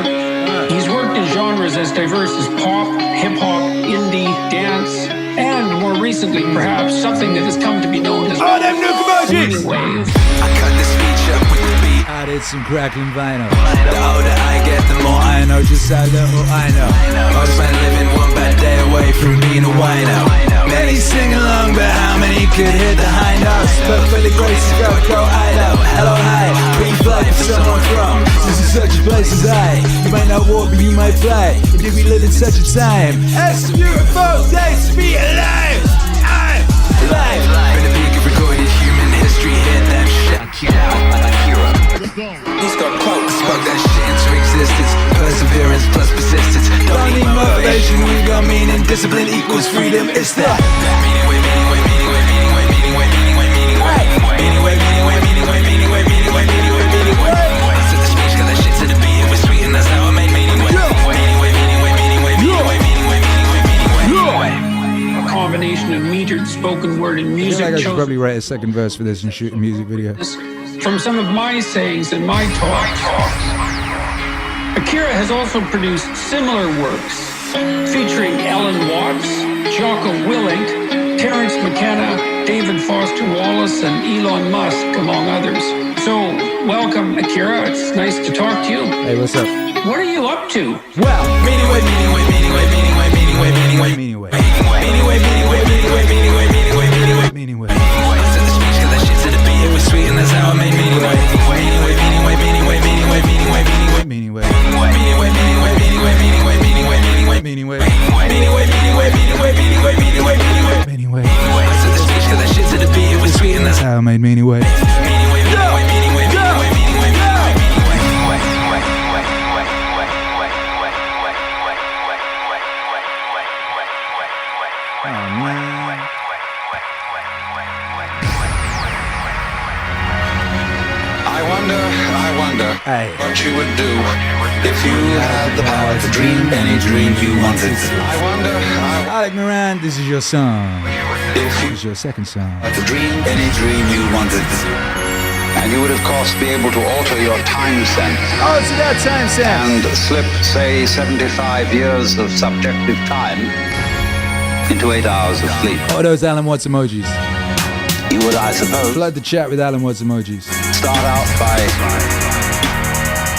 He's worked in genres as diverse as pop, hip-hop, indie, dance, and more recently, perhaps, something that has come to be known as Meaningwave. I cut the speech up with the beat. I did some crackling vinyl. The older I get, the more I know just how little I know. Most men living one bad day away from being a wino. Many sing along, but how many could hit the high notes? But for the grace of God, go idle. Hello, hi, where you flying for someone from? This is such a place as I. You might not walk, but you might fly. And did we live in such a time? As beautiful days to be alive. I'm alive. Been a peak of recorded human history. Hit that shit. Akira. He's got quote. I spoke that shit into existence. Perseverance plus persistence. Don't need motivation. We got meaning. Discipline equals freedom. It's the Meaningwave, Meaningwave, Meaningwave, Meaningwave, Meaningwave, Meaningwave, Meaningwave, Meaningwave, Meaningwave, Meaningwave, Meaningwave, Meaningwave, Meaningwave. I said the speech, got that shit to the beat. It was sweet and that's how I made Meaningwave. Meaningwave, Meaningwave, Meaningwave, Meaningwave, Meaningwave, Meaningwave, Meaningwave. A combination of metered spoken word and I feel music like I should chosen probably write a second verse for this and shoot a music video. from some of my sayings and my talks. Akira has also produced similar works featuring Alan Watts, Jocko Willink, Terence McKenna, David Foster Wallace, and Elon Musk, among others. So, welcome, Akira. It's nice to talk to you. Hey, what's up? What are you up to? Well, Meaningwave, Meaningwave, Meaningwave, Meaningwave, Meaningwave, Meaningwave, Meaningwave. Meaningwave, Meaningwave, Meaningwave, Meaningwave, Meaningwave, Meaningwave. I said the speech, got that shit to the beat. It was sweet and that's how I made Meaningwave. Meaningwave, Meaningwave, Meaningwave, Meaningwave, Meaningwave, Meaningwave, Meaningwave. Meaningwave, Meaningwave, Meaningwave, Meaningwave, Meaningwave, Meaningwave, Meaningwave. Meaningwave, Meaningwave, Meaningwave, Meaningwave, Meaningwave, Meaningwave. Meaningwave. I said the speech, got that shit to the beat. It was sweet and that's That's how I made Meaningwave. Meaningwave, Meaningwave, Meaningwave, Meaningwave, Meaningwave, Oh, man. I wonder Hey. what you would do if you had the power to dream any dream you wanted. I wonder Alec Moran, this is your song. if This you is your second song. had to dream any dream you wanted. And you would, of course, be able to alter your time sense Oh, it's about time, Sam. and slip, say, 75 years of subjective time into 8 hours of sleep. Oh, those Alan Watts emojis. You would, I suppose, Flood the chat with Alan Watts emojis. start out by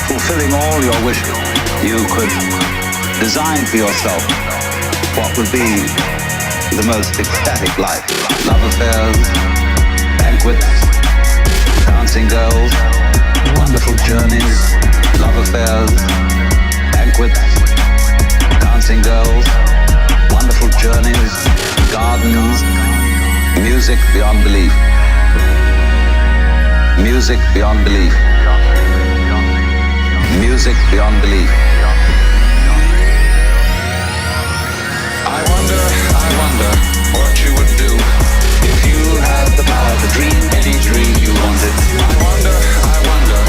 fulfilling all your wishes. You could design for yourself what would be the most ecstatic life. Love affairs, banquets, dancing girls, wonderful journeys. Love affairs, banquets, dancing girls, wonderful journeys, gardens, music beyond belief. Music beyond belief. Music beyond belief. I wonder what you would do if you had the power to dream any dream you wanted. I wonder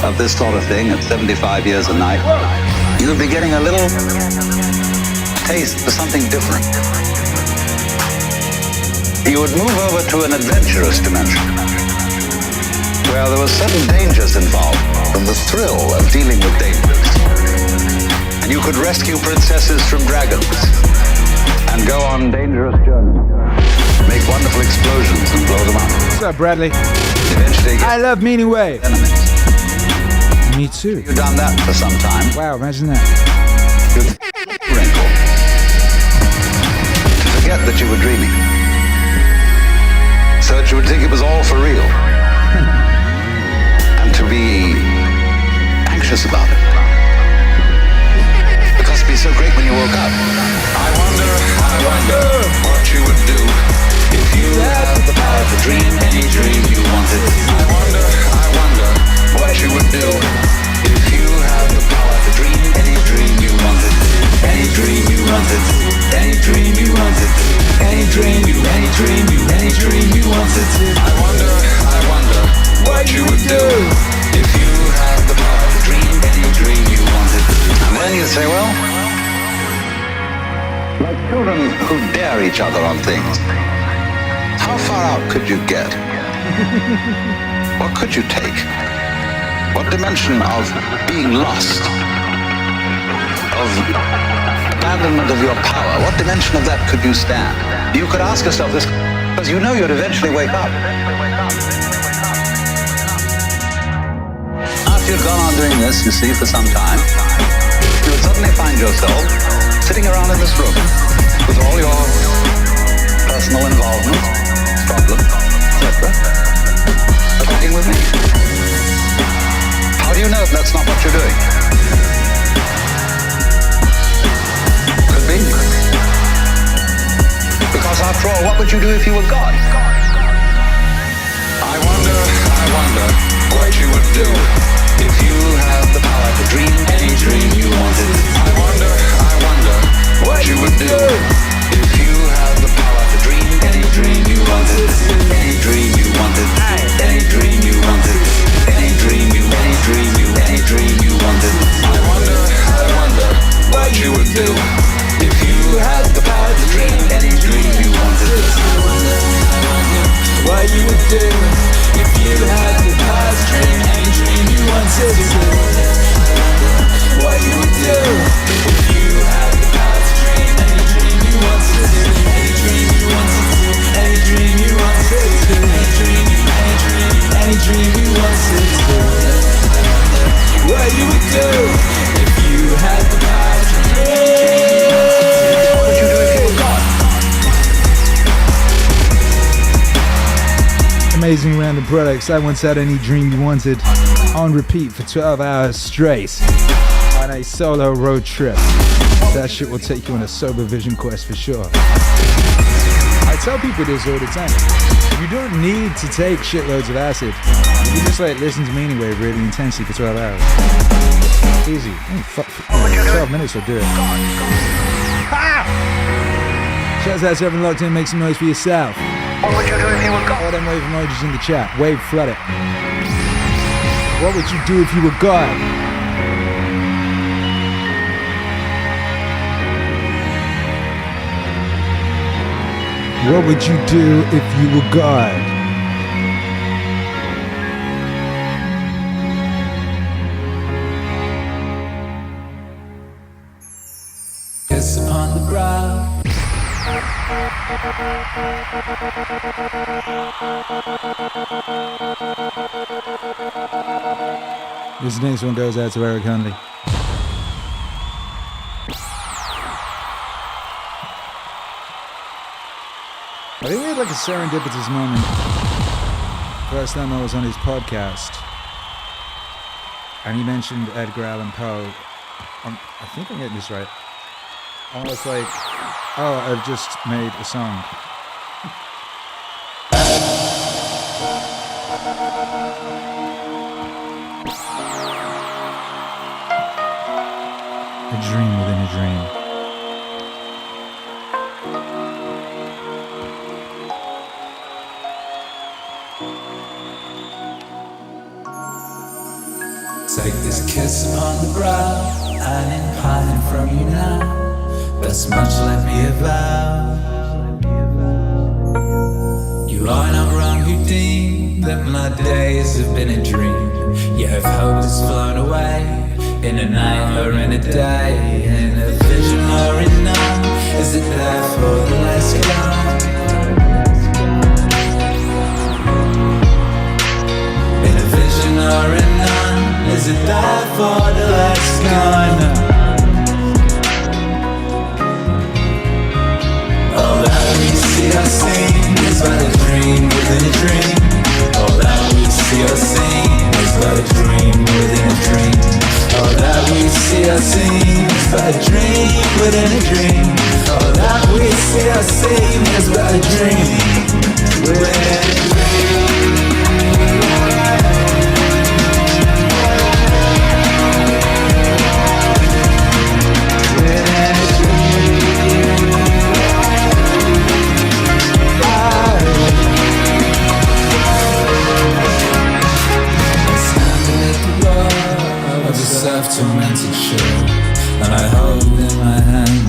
of this sort of thing at 75 years a night, you would be getting a little taste for something different. You would move over to an adventurous dimension, where there were certain dangers involved, and the thrill of dealing with dangers. And you could rescue princesses from dragons, and go on dangerous journeys, make wonderful explosions and blow them up. What's up, Bradley? Eventually, I love Meaningwave. Enemies. Me too. You've done that for some time. Wow, imagine that. You'd wrinkle to forget that you were dreaming, so that you would think it was all for real, and to be anxious about it, because it'd be so great when you woke up. I wonder what you would do if you had the power to dream any dream you wanted. I wonder what you would do if you had the power to dream any dream you wanted. Any dream you wanted. Any dream you wanted. Any dream you wanted. I wonder what you would do if you had the power to dream any dream you wanted. And then you say, well, like children who dare each other on things, how far out could you get? What could you take? What dimension of being lost, of abandonment of your power, what dimension of that could you stand? You could ask yourself this, because you know you'd eventually wake up. After you'd gone on doing this, you see, for some time, you would suddenly find yourself sitting around in this room with all your personal involvement, problems, etc., talking with me. How do you know if that's not what you're doing? Could be. Because after all, what would you do if you were God? I wonder what you would do if you had the power to dream any dream you wanted. I wonder what you would do if you had the power to dream any dream you wanted. Any dream you wanted. Any dream you wanted. Any dream you wanted. I wonder what you would do if you had the power to dream any dream you wanted. I wonder what you would do if you had the power to dream any dream you wanted. What you would do if you had the power to dream any dream you wanted. Any dream you wanted. Any dream you wanted. Any dream you wanted. What you would do if you had the power to dream? What would you do if you were God? Amazing random products. I once had any dream you wanted on repeat for 12 hours straight on a solo road trip. That shit will take you on a sober vision quest for sure. I tell people this all the time. You don't need to take shitloads of acid. You can just listen to Meaningwave really intensely for 12 hours. Easy. 12 minutes will do it. Ha! Shouts out to everyone locked in. Make some noise for yourself. What would you do if you were God? All them wave emojis in the chat. Wave, flood it. What would you do if you were God? What would you do if you were God? Kiss upon the brow. This next one goes out to Eric Hunley. I think we had like a serendipitous moment. First time I was on his podcast, and he mentioned Edgar Allan Poe. I think I'm getting this right. I was like, oh, I've just made a song. A dream within a dream. kiss upon the brow, and in parting from you now, thus much let me avow. You are not wrong who deem that my days have been a dream. Yet if hope has flown away, in a night or in a day, in a vision or in none, is it there for the last gone? In a vision or in none, is it there for the last gone? All that we see or seen is but a dream within a dream. All that we see or seen is but a dream within a dream. All that we see or seen is but a dream within a dream. All that we see or seen is but a dream within a dream. Self-tormented shore, and I hold in my hand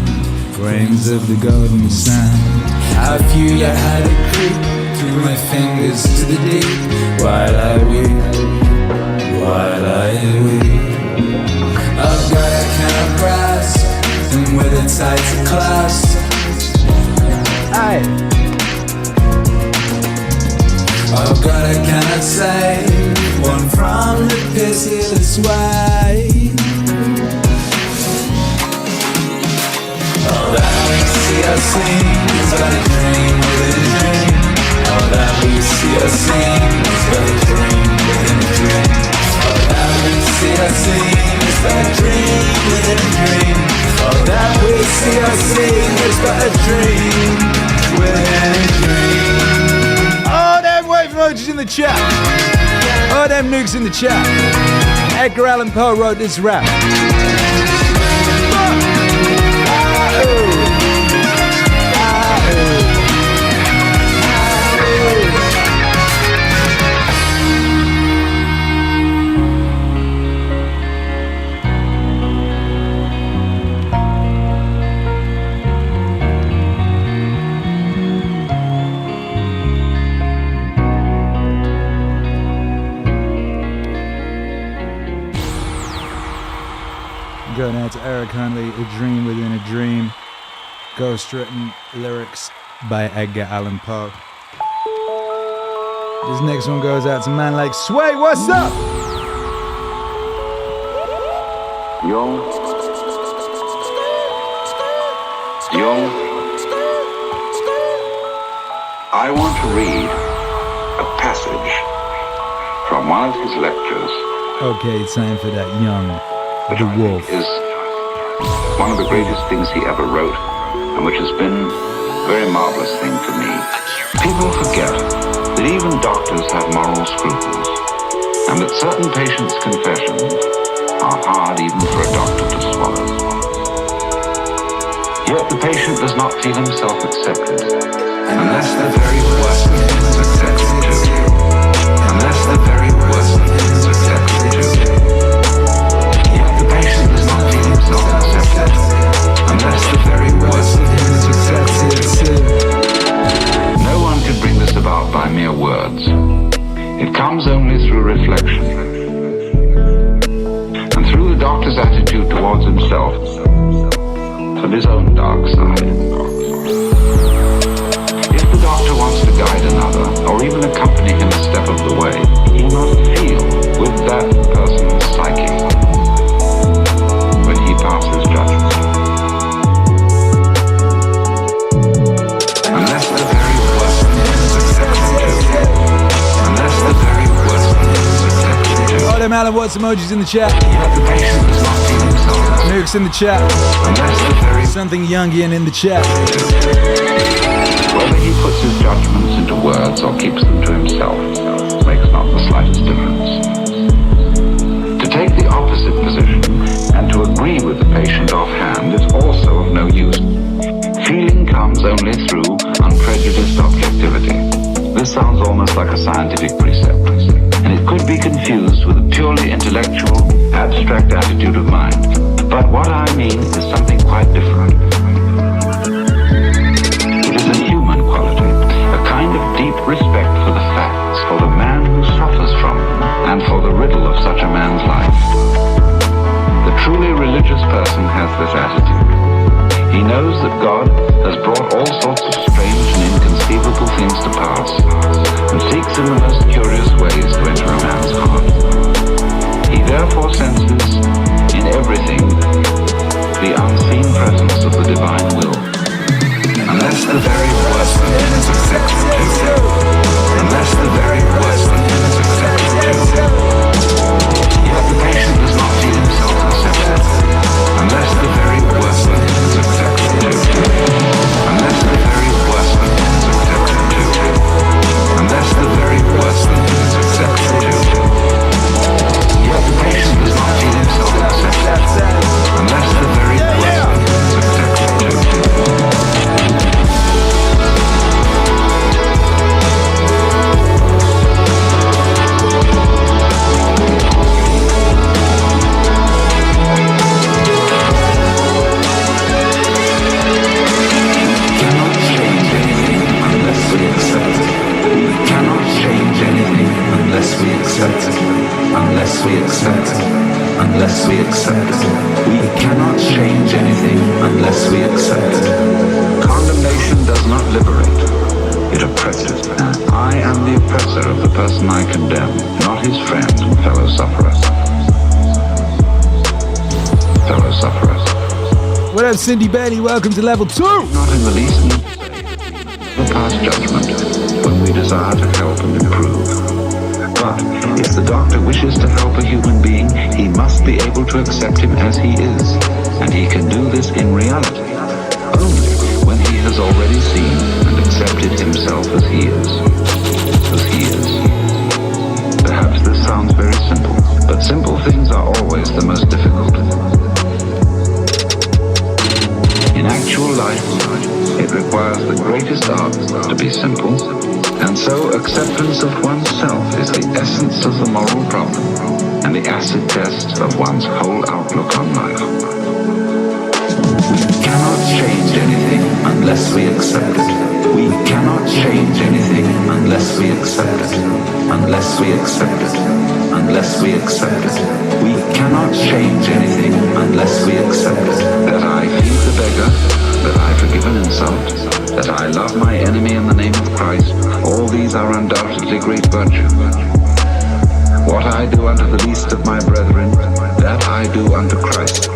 grains of the golden sand. How few yet had it creep through my fingers to the deep, while I weep, while I weep. Oh God, I cannot grasp, and with a tighter clasp, oh God, I cannot save one from the pitiless way. All that we see or seen is but a dream within a dream. All that we see or seen is but a dream within a dream. All that we see or seen is but a dream within a dream. All that we see or seen is but a dream within a dream. Oh, them wave emojis in the chat. Oh, them nukes in the chat. Edgar Allan Poe wrote this rap. Going out to Eric Huntley, A Dream Within a Dream. Ghostwritten lyrics by Edgar Allan Poe. This next one goes out to man like Sway. What's up? Jung. I want to read a passage from one of his lectures. Okay, time for that Jung. The Wolf is one of the greatest things he ever wrote, and which has been a very marvelous thing to me. People forget that even doctors have moral scruples, and that certain patients' confessions are hard even for a doctor to swallow. Yet the patient does not feel himself accepted, unless the very worst of him is accepted too. Unless the very worst of him is accepted too. Accepted, unless the very worst of him is accepted too. No one can bring this about by mere words. It comes only through reflection, and through the doctor's attitude towards himself and his own dark side. If the doctor wants to guide another, or even accompany him a step of the way, he must feel with that person's psyche when he passes judgment. Unless the very worst of him is accepted too. Unless the very worst of him is accepted too. Oh, them Alan Watts emojis in the chat. Nukes in the chat. Something Jungian in the chat. Whether he puts his judgments into words or keeps them to himself makes not the slightest difference. To take the opposite position and to agree with the patient offhand is also of no use. Feeling comes only through unprejudiced objectivity. This sounds almost like a scientific precept, and it could be confused with a purely intellectual abstract attitude of mind. But what I mean is something quite different. It is a human quality, a kind of deep respect for the facts, for the man who suffers from them, and for the riddle of such a man's life. The truly religious person has this attitude. He knows that God has brought all sorts of strange and inconceivable things to pass, and seeks in the most curious ways to enter a man's heart. He therefore senses in everything the unseen presence of the divine will. Unless the very worst in him is accepted too. Unless the very worst in him is accepted too. Yet the patient does not feel himself accepted. Unless the very worst in him is accepted too. Unless the very worst in him is accepted too. Unless the very worst in him is accepted too. Yet the patient does not feel himself accepted. Unless the very worst in him is accepted too. Unless we accept it, unless we accept it, unless we accept it, we cannot change anything unless we accept it. Condemnation does not liberate, it oppresses. I am the oppressor of the person I condemn, not his friend and fellow sufferer. Fellow sufferer. What up, Cindy Bailey? Welcome to level 2. Not in the least need to pass judgment when we desire to help and improve. But if the doctor wishes to help a human being, he must be able to accept him as he is. And he can do this in reality only when he has already seen and accepted himself as he is. As he is. Perhaps this sounds very simple, but simple things are always the most difficult. In actual life, it requires the greatest art to be simple. And so acceptance of oneself is the essence of the moral problem and the acid test of one's whole outlook on life. We cannot change anything unless we accept it. We cannot change anything unless we accept it. Unless we accept it. Unless we accept it. We cannot change anything unless we accept it. That I feed the beggar, that I forgive an insult, that I love my enemy in the name of Christ, all these are undoubtedly great virtues. What I do unto the least of my brethren, that I do unto Christ.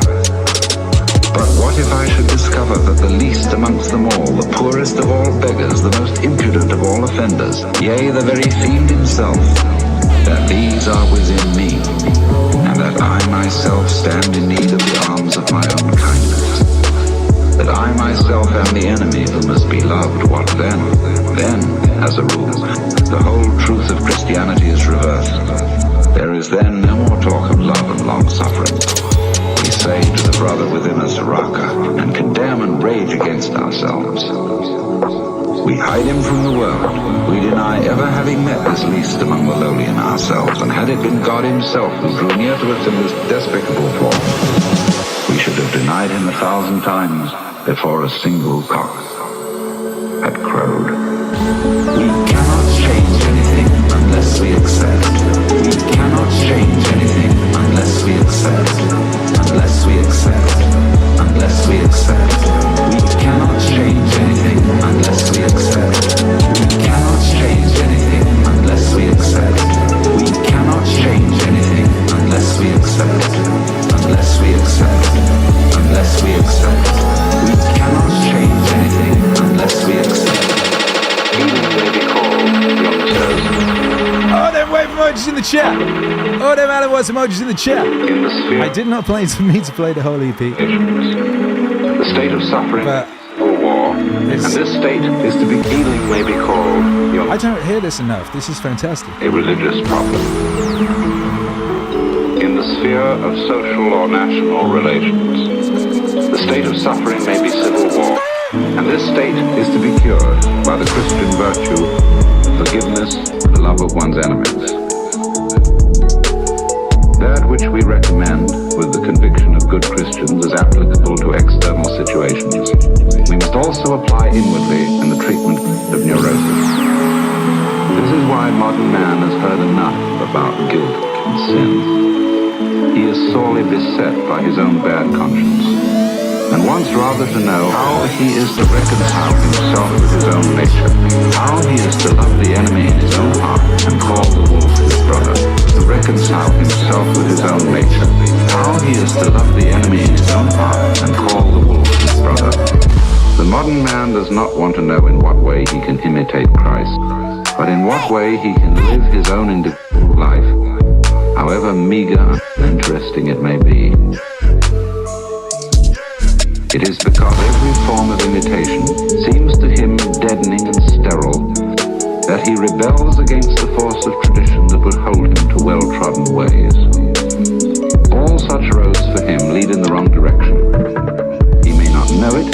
But what if I should discover that the least amongst them all, the poorest of all beggars, the most impudent of all offenders, yea, the very fiend himself, that these are within me, and that I myself stand in need of the arms of my own kindness? That I myself am the enemy who must be loved, what then? Then, as a rule, the whole truth of Christianity is reversed. There is then no more talk of love and long-suffering. We say to the brother within us, Raka, and condemn and rage against ourselves. We hide him from the world. We deny ever having met this least among the lowly in ourselves, and had it been God himself who drew near to us in this despicable form, we should have denied him 1,000 times before a single cock had crowed. We cannot change anything unless we accept. We cannot change anything unless we accept. Unless we accept. Unless we accept. We cannot change anything unless we accept. We cannot change anything unless we accept. We cannot change anything unless we accept. Unless we accept. Unless we accept. We cannot change anything unless we accept. Even may be called Young's chosen. Oh, them wave emojis in the chat. Oh, them Allan Watts emojis in the chat. In the sphere, I did not plan to me to play the whole EP. the state of suffering But or war, and this state is to be healing may be called I don't hear this enough. This is fantastic. a religious problem. In the sphere of social or national relations, the state of suffering may be civil war, and this state is to be cured by the Christian virtue of forgiveness and the love of one's enemies. That which we recommend situations. We must also apply inwardly in the treatment of neurosis. This is why modern man has heard enough about guilt and sin. He is sorely beset by his own bad conscience, and wants rather to know how he is to reconcile himself with his own nature, how he is to love the enemy in his own heart and call the wolf his brother, to reconcile himself with his own nature, how he is to love the enemy in his own heart and call the wolf his brother. The modern man does not want to know in what way he can imitate Christ, but in what way he can live his own individual life, however meager and interesting it may be. It is because every form of imitation seems to him deadening and sterile that he rebels against the force of tradition that would hold him to well-trodden ways. All such roads for him lead in the wrong direction. He may not know it,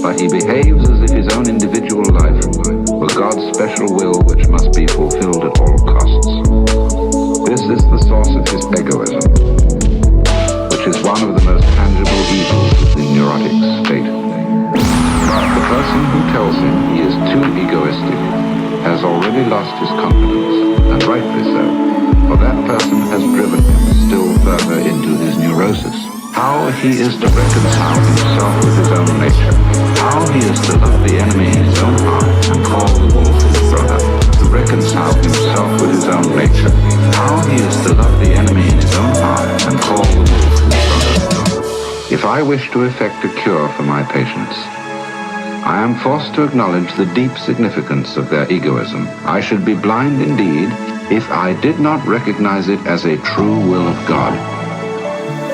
but he behaves as if his own individual life were God's special will which must be fulfilled at all costs. This is the source of his egoism, which is one of the most tangible evils of the neurotic state. But the person who tells him he is too egoistic has already lost his confidence, and rightly so, for that person has driven him still further into his neurosis. How he is to reconcile himself with his own nature, how he is to love the enemy in his own heart and call the wolf his brother, to reconcile himself with his own nature, how he is to love the enemy in his own heart and call the wolf his brother. If I wish to effect a cure for my patients, I am forced to acknowledge the deep significance of their egoism. I should be blind indeed if I did not recognize it as a true will of God.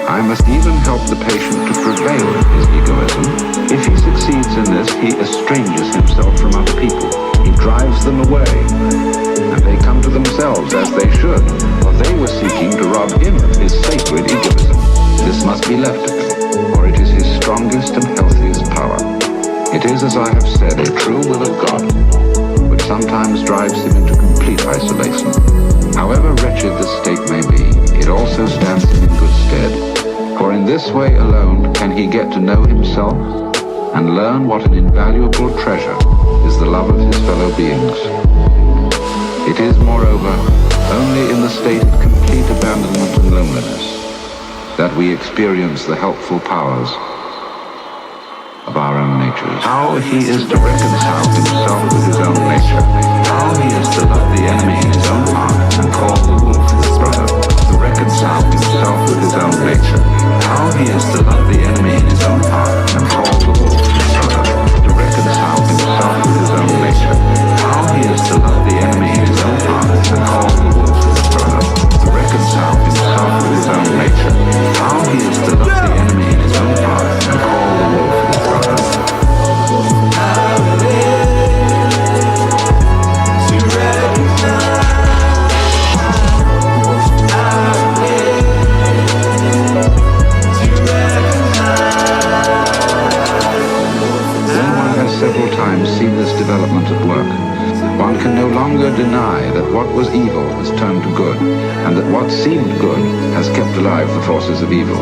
I must even help the patient to prevail in his egoism. If he succeeds in this, he estranges himself from other people. He drives them away, and they come to themselves as they should, for they were seeking to rob him of his sacred egoism. This must be left to him, for it is his strongest and healthiest power. It is, as I have said, a true will of God, which sometimes drives him into complete isolation. However wretched this state may be, it also stands him in good stead. For in this way alone can he get to know himself and learn what an invaluable treasure is the love of his fellow beings. It is, moreover, only in the state of complete abandonment and loneliness that we experience the helpful powers of our own natures. How he is to reconcile himself with his own nature, how he is to love the enemy in his own heart and call the wolf his brother, to reconcile himself with his own nature, how he is to love the enemy in his own heart and call the wolf his brother, to reconcile himself with his own nature, how he is to love the enemy in his own heart and call the wolf his brother, to reconcile himself with his own nature, how he is to love the enemy in his own heart and call the wolf his brother. Several times seen this development at work, one can no longer deny that what was evil has turned to good, and that what seemed good has kept alive the forces of evil.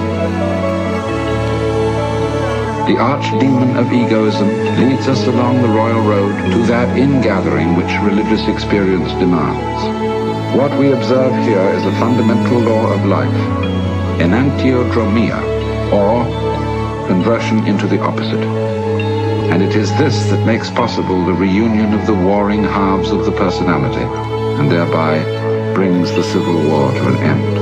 The archdemon of egoism leads us along the royal road to that ingathering which religious experience demands. What we observe here is a fundamental law of life, enantiodromia, or conversion into the opposite. And it is this that makes possible the reunion of the warring halves of the personality, and thereby brings the civil war to an end.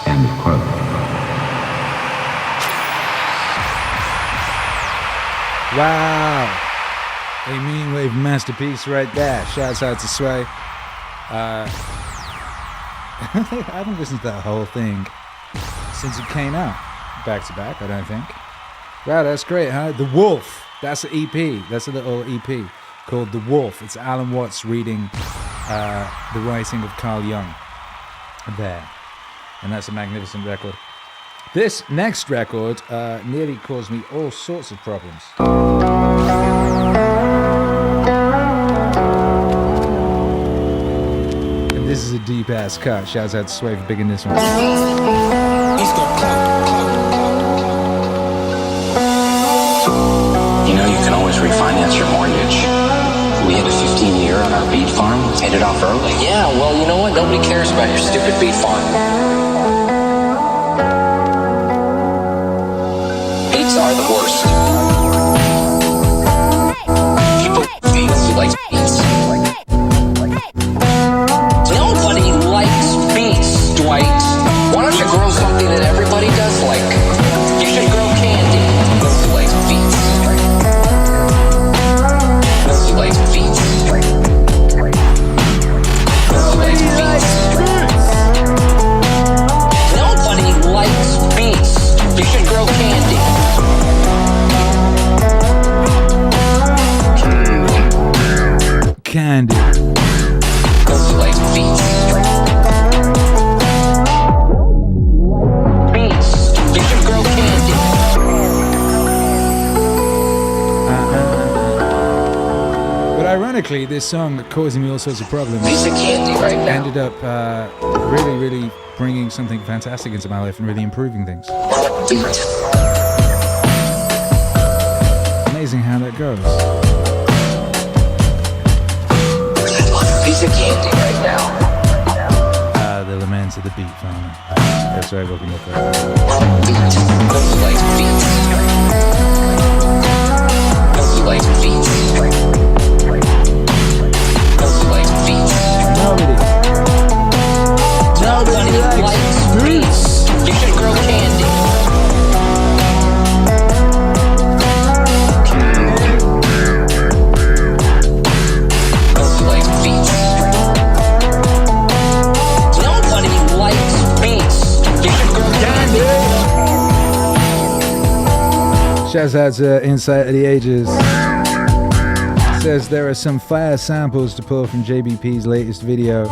End quote. Wow. A Meaningwave masterpiece right there. Shouts out to Sway. I haven't listened to that whole thing since it came out, back to back, I don't think. Wow, that's great, huh? The Wolf, that's an EP, that's a little EP called The Wolf. It's Alan Watts reading the writing of Carl Jung there, and that's a magnificent record. This next record nearly caused me all sorts of problems. And this is a deep ass cut. Shouts out to Sway for picking this one. He paid it off early. Yeah, well, you know what? Nobody cares about your stupid beat font. Beats are the worst. People like beats. Nobody likes beats, Dwight. Why don't you grow something that everybody does like? You should grow candy. Nobody likes beats. Nobody likes beats. Nobody likes beats. Nobody likes beats. You should grow candy. Candy. Nobody likes beats. Beats. You should grow candy. But ironically, this song causing me all sorts of problems Piece of candy right now. ended up really bringing something fantastic into my life and really improving things. Amazing how that goes. Piece of candy right now. The Laments of the Beat Family. That's right, welcome up there. Nobody likes beats. Nobody likes beats. Nobody likes beats. Nobody likes beats. You should grow candy. Nobody likes beats. Nobody likes beats. You should grow candy. Shouts out to Insight of the Ages. Says there are some fire samples to pull from JBP's latest video,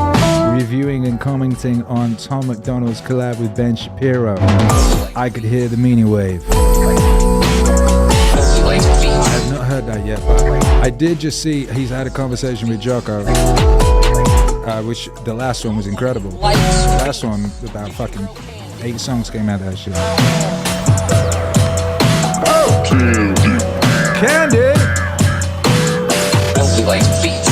reviewing and commenting on Tom McDonald's collab with Ben Shapiro. I could hear the Meaningwave. I have not heard that yet, but I did just see he's had a conversation with Jocko, which the last one was incredible. The last one, about fucking 8 songs came out of that shit. Candy! Nobody likes beats.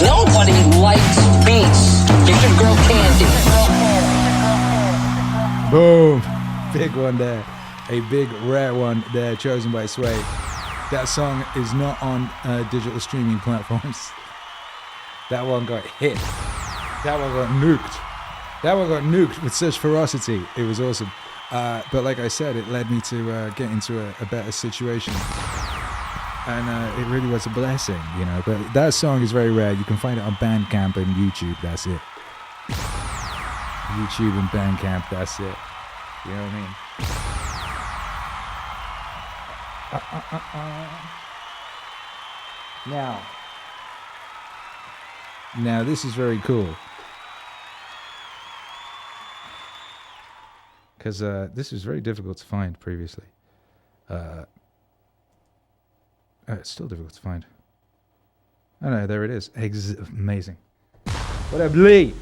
Nobody likes beats. You should grow candy. Boom! Big one there. A big rare one there, chosen by Sway. That song is not on digital streaming platforms. That one got hit. That one got nuked. That one got nuked with such ferocity. It was awesome. But like I said, it led me to get into a better situation. And it really was a blessing, you know. But that song is very rare. You can find it on Bandcamp and YouTube. That's it. YouTube and Bandcamp. That's it. You know what I mean? Now this is very cool. Because this was very difficult to find previously. It's still difficult to find. Oh no, there it is. Amazing. What up, Lee?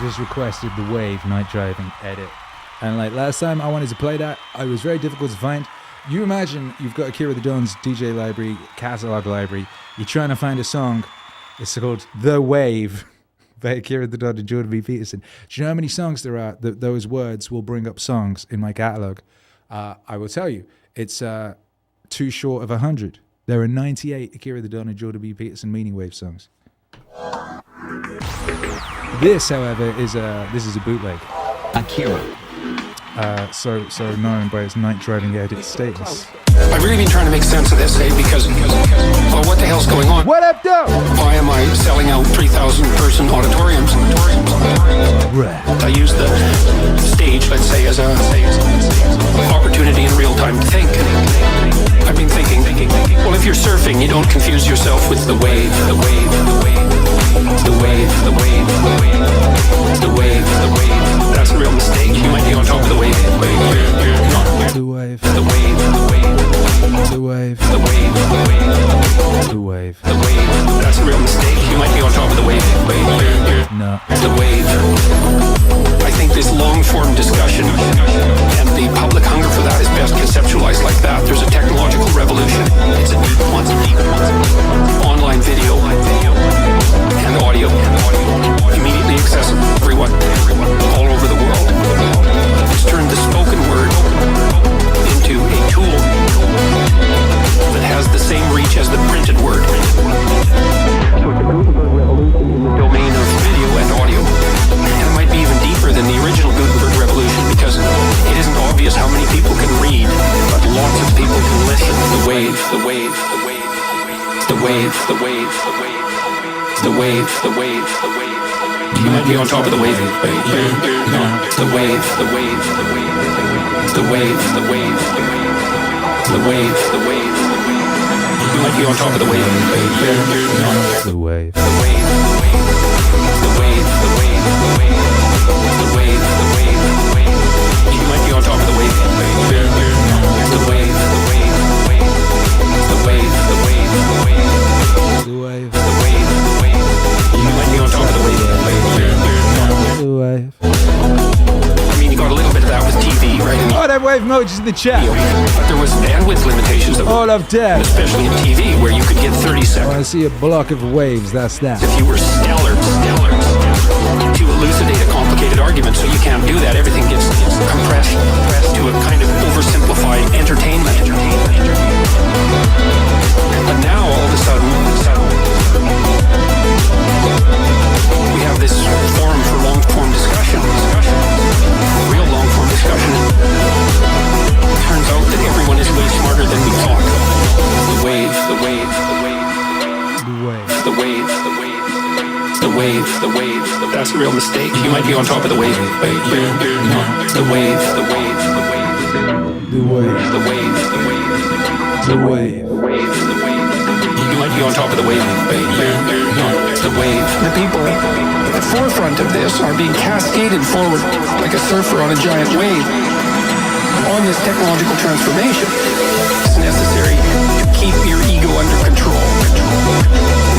Just requested the Wave Night Driving edit. And like last time I wanted to play that, it was very difficult to find. You imagine you've got Akira The Don's DJ library, catalog library. You're trying to find a song. It's called The Wave by Akira The Don and Jordan B. Peterson. Do you know how many songs there are that those words will bring up songs in my catalog? I will tell you, it's too short of 100. There are 98 Akira The Don and Jordan B. Peterson Meaningwave songs. This, however, is a bootleg. Akira. So known by its night driving edit status. I've really been trying to make sense of this, because well, what the hell's going on? What up, though? Why am I selling out 3,000 person auditoriums? I use the stage, let's say, as a opportunity in real time to think. I've been thinking, well, if you're surfing, you don't confuse yourself with the wave, the wave, the wave, the wave, the wave, the wave, the wave, the wave. That's a real mistake. You might be on top of the wave. You're not. The wave, the wave, the wave, the wave, the wave, the wave, the wave, the wave. That's a real mistake. You might be on top of the wave. No. The wave. I think this long-form discussion and the public hunger for that is best conceptualized like that. There's a technological revolution. It's a deep one. Online video and audio. Immediately accessible to everyone all over the world. It's turned the spoken word into a tool that has the same reach as the printed word. So it's a Gutenberg revolution in the domain of video and audio. And it might be even deeper than the original Gutenberg revolution because it isn't obvious how many people can read, but lots of people can listen. The wave, the wave, the wave, the wave, the wave, the wave, the wave, the wave, the wave. You might be on top of the wave. The wave, the wave, the wave, the wave, the wave, the wave, the wave, the wave. You might be on top of the wave. The wave. The wave, the wave, the wave, the wave, the wave, the wave, the wave, the wave. You might be on top of the wave. The wave, the wave, the wave, the wave, the wave, the wave, The wave. the wave, the wave. You might be on top of the wave. The wave. I mean, you got a little bit of that with TV, right? Oh, that wave emojis in the chat. But there was bandwidth limitations that All of death. especially in TV, where you could get 30 seconds. I see a block of waves, that's that. If you were stellar to elucidate a complicated argument, so you can't do that. Everything gets compressed to a kind of oversimplified entertainment. But now, all of a sudden, we have this forum for long-form discussion. Real long-form discussion. Turns out that everyone is way smarter than we thought. The wave, the wave, the wave, The wave. the wave, the wave, the wave, the wave. That's a real mistake. You might be on top of the wave. The wave, the wave, the wave, The wave. the wave, the wave, The wave. the wave, the wave. You might be on top of the wave. The wave. The people at the forefront of this are being cascaded forward like a surfer on a giant wave. On this technological transformation, it's necessary to keep your ego under control.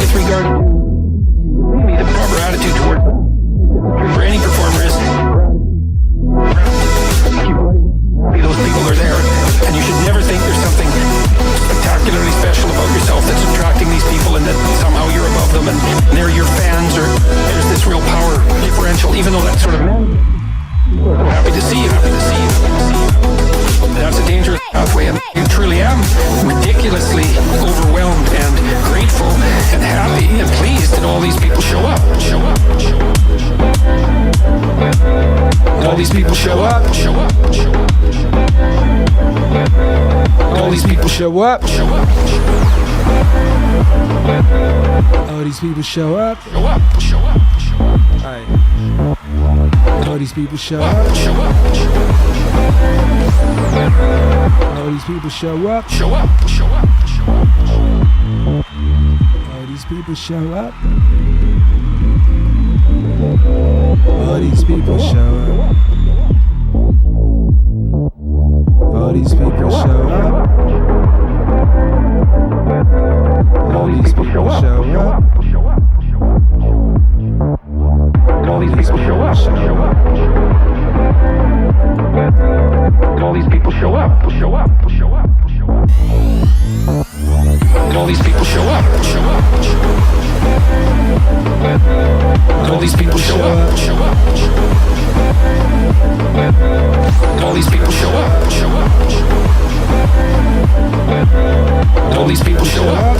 With regard to the proper attitude toward for any performer is those people are there, and you should never think there's something spectacularly special about yourself that's attracting these people and that somehow you're above them and they're your fans or there's this real power differential, even though that's sort of happy to see you, happy to see you. That's a dangerous pathway, and you truly am ridiculously overwhelmed and grateful and happy and pleased that all these people show up. All these people show up. All these people show up. All these people show up. Aye. All these people show up. All these people show up. All these people show up. All these people show up. All these people show up. All these people show up. All these people show up. All these people show up. All these people show up. All these people show up. All these people show up. All these people show up.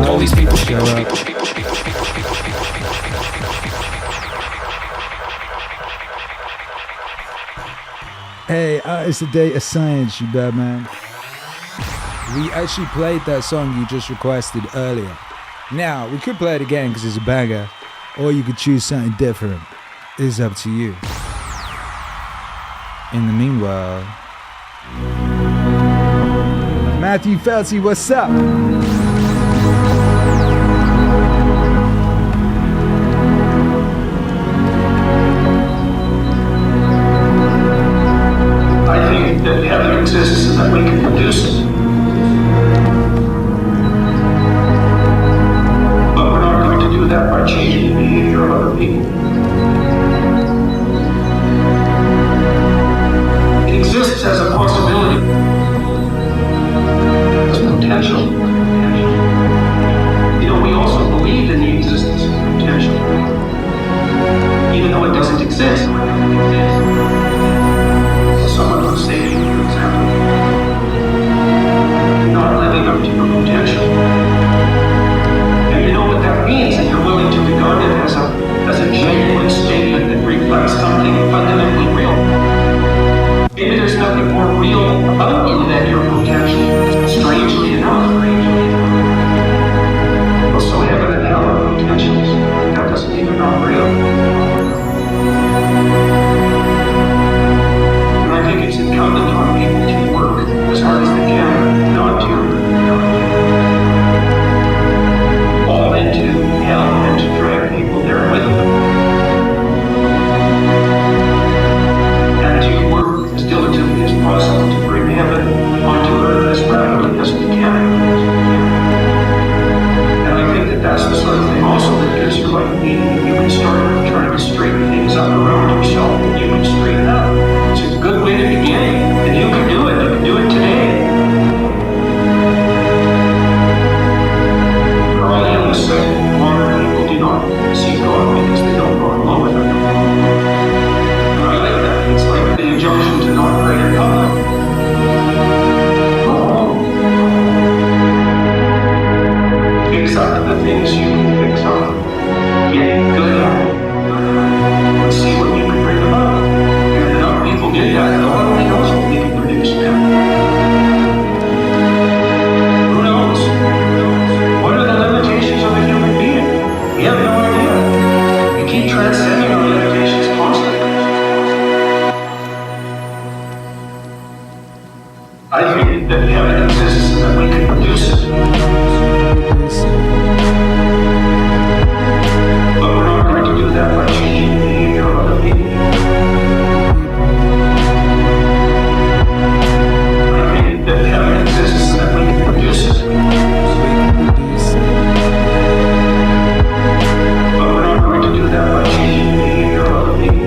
All these people show up. Hey, it's the day of science, you bad man. We actually played that song you just requested earlier. Now, we could play it again because it's a banger, or you could choose something different. It's up to you. In the meanwhile, Matthew Felty, what's up? I think that heaven exists and that we can produce it. But we're not going to do that by changing the behavior of other people. exists as a possibility. As potential. You know, we also believe in the existence of potential. Even though it doesn't exist. Someone would say to you, for example, you're not living up to your potential. And you know what that means, that you're willing to regard it as a genuine statement that reflects something fundamentally real. Maybe there's nothing more real about you than your potential, strangely enough. Also, heaven and hell are potentials. That doesn't mean they're not real. And I think it's incumbent on people to work as hard as they can, not to fall into hell and to drag people there with them. And to work as diligently as possible to bring heaven onto earth as rapidly as we can. And I think that that's the sort of thing also that gives your life meaning. You can start trying to straighten things up around yourself, and you can straighten up. It's a good way to begin, and you can do it. You can do it today. Aurelius said, modern people do not see God because they don't go along with Him. And I like that. It's like the injunction to not pray in public. Go home. Fix up the things you can fix up. Get good at it. Let's see what you can bring about. And enough people get that, God only knows what we can produce, man. Who knows? What are the limitations of a human being? We have no idea. We keep transcending our limitations constantly. I think that heaven exists and that we can produce it. But we're not going to do that by changing the behavior of other people. I think that heaven exists and that we can produce it. But we're not going to do that by changing the behavior of other people.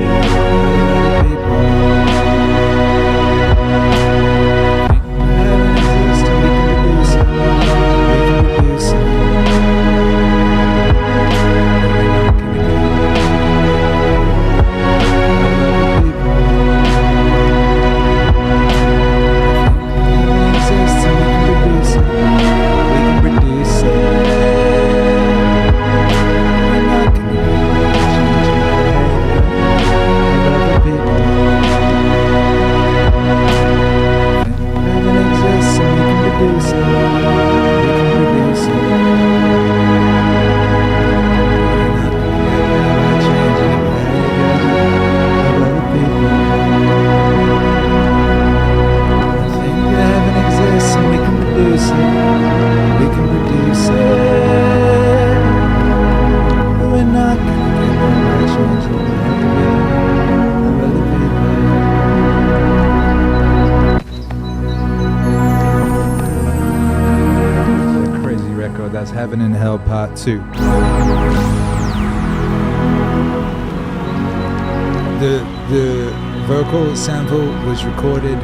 Heaven and Hell Part 2. The vocal sample was recorded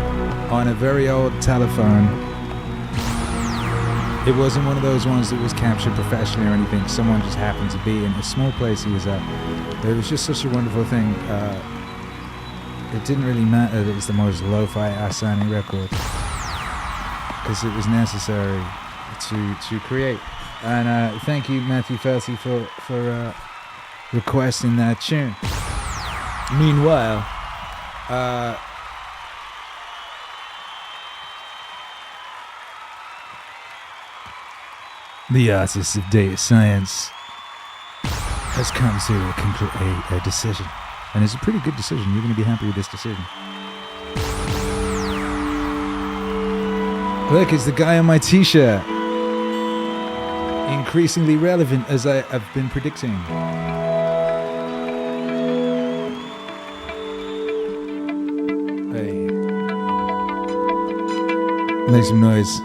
on a very old telephone. It wasn't one of those ones that was captured professionally or anything. Someone just happened to be in a small place he was at. It was just such a wonderful thing. It didn't really matter that it was the most lo-fi ass sounding record, because it was necessary to create. And thank you, Matthew Felty, for requesting that tune. Meanwhile, the artist of data science has come to a decision. And it's a pretty good decision. You're going to be happy with this decision. Look, it's the guy on my t-shirt. Increasingly relevant, as I've been predicting. Hey. Make some noise.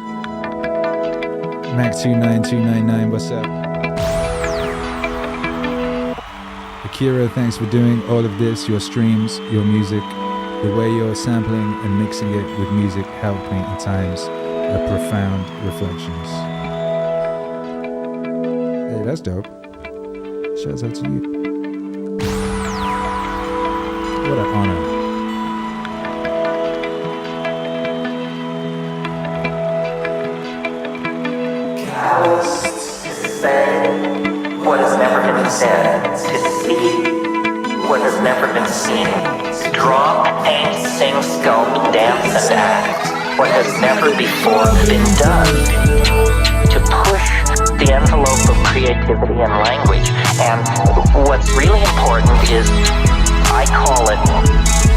Mac29299, what's up? Akira, thanks for doing all of this, your streams, your music, The way you're sampling and mixing it with music helped me in times of profound reflections. Hey, that's dope. Shouts out to you. What an honor. What has never been said, to see what has never been seen, to draw, paint, sing, sculpt, dance, and act what has never before been done, to push the envelope of creativity and language. And what's really important is, I call it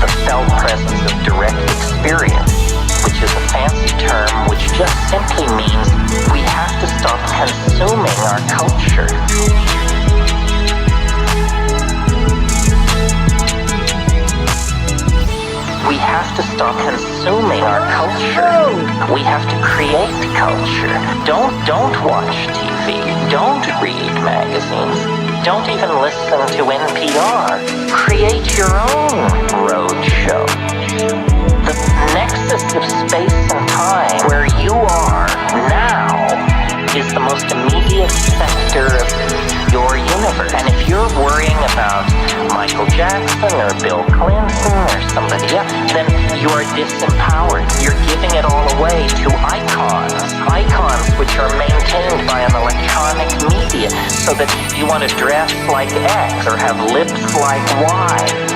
the felt presence of direct experience, which is a fancy term which just simply means we have to stop consuming our culture. We have to stop consuming our culture. We have to create culture. Don't watch TV. Don't read magazines. Don't even listen to NPR. Create your own roadshow. The nexus of space and time, where you are now, is the most immediate sector of your universe. And if you're worrying about Michael Jackson or Bill Clinton or somebody else, then you are disempowered. You're giving it all away to icons which are maintained by an electronic media, so that you want to dress like X or have lips like Y.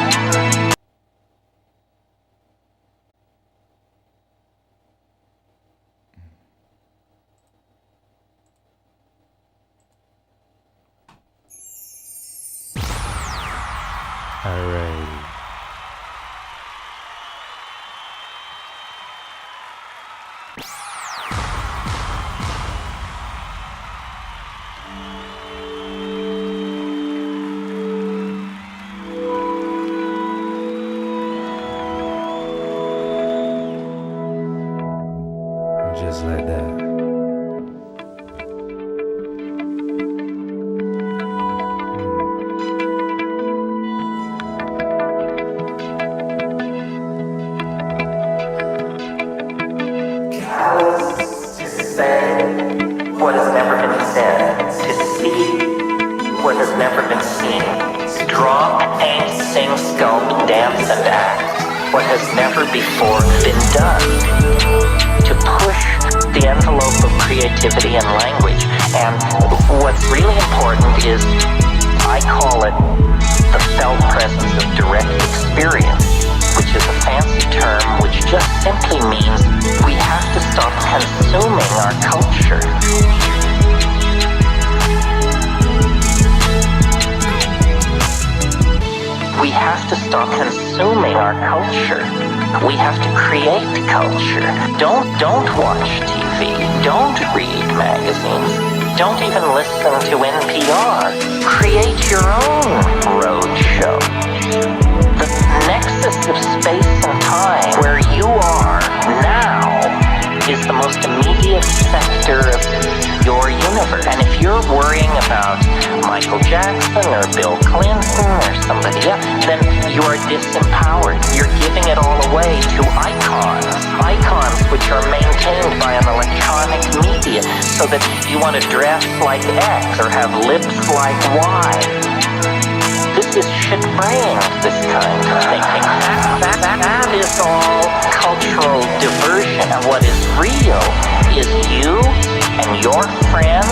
Alrighty. Just like that. What has never been said, to see what has never been seen, to draw, paint, sing, sculpt, dance, and act what has never before been done, to push the envelope of creativity and language. And what's really important is, I call it the felt presence of direct experience, which is a fancy term which just simply means we have to stop consuming our culture. We have to stop consuming our culture. We have to create culture. Don't watch TV. Don't read magazines. Don't even listen to NPR. Create your own roadshow. The nexus of space and time, where you are now, is the most immediate sector of your universe. And if you're worrying about Michael Jackson or Bill Clinton or somebody else, then you are disempowered. You're giving it all away to icons which are maintained by an electronic media, so that you want to dress like X or have lips like Y. This is shit-brained, this kind of thinking. That is all cultural diversion. And what is real is you and your friends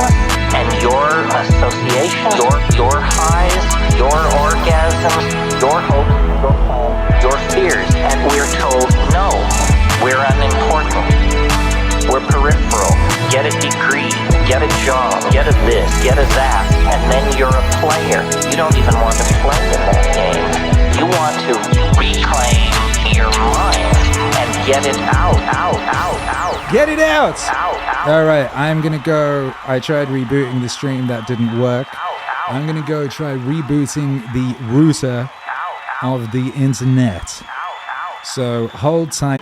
and your association, your highs, your orgasms, your hopes, your fears. And we're told, no, we're unimportant. We're peripheral. Get a degree, get a job, get a this, get a that, and then you're a player. You don't even want to play in that game. You want to reclaim your mind and get it out. Get it out! Alright, I'm gonna go. I tried rebooting the stream, that didn't work. I'm gonna go try rebooting the router of the internet. So hold tight.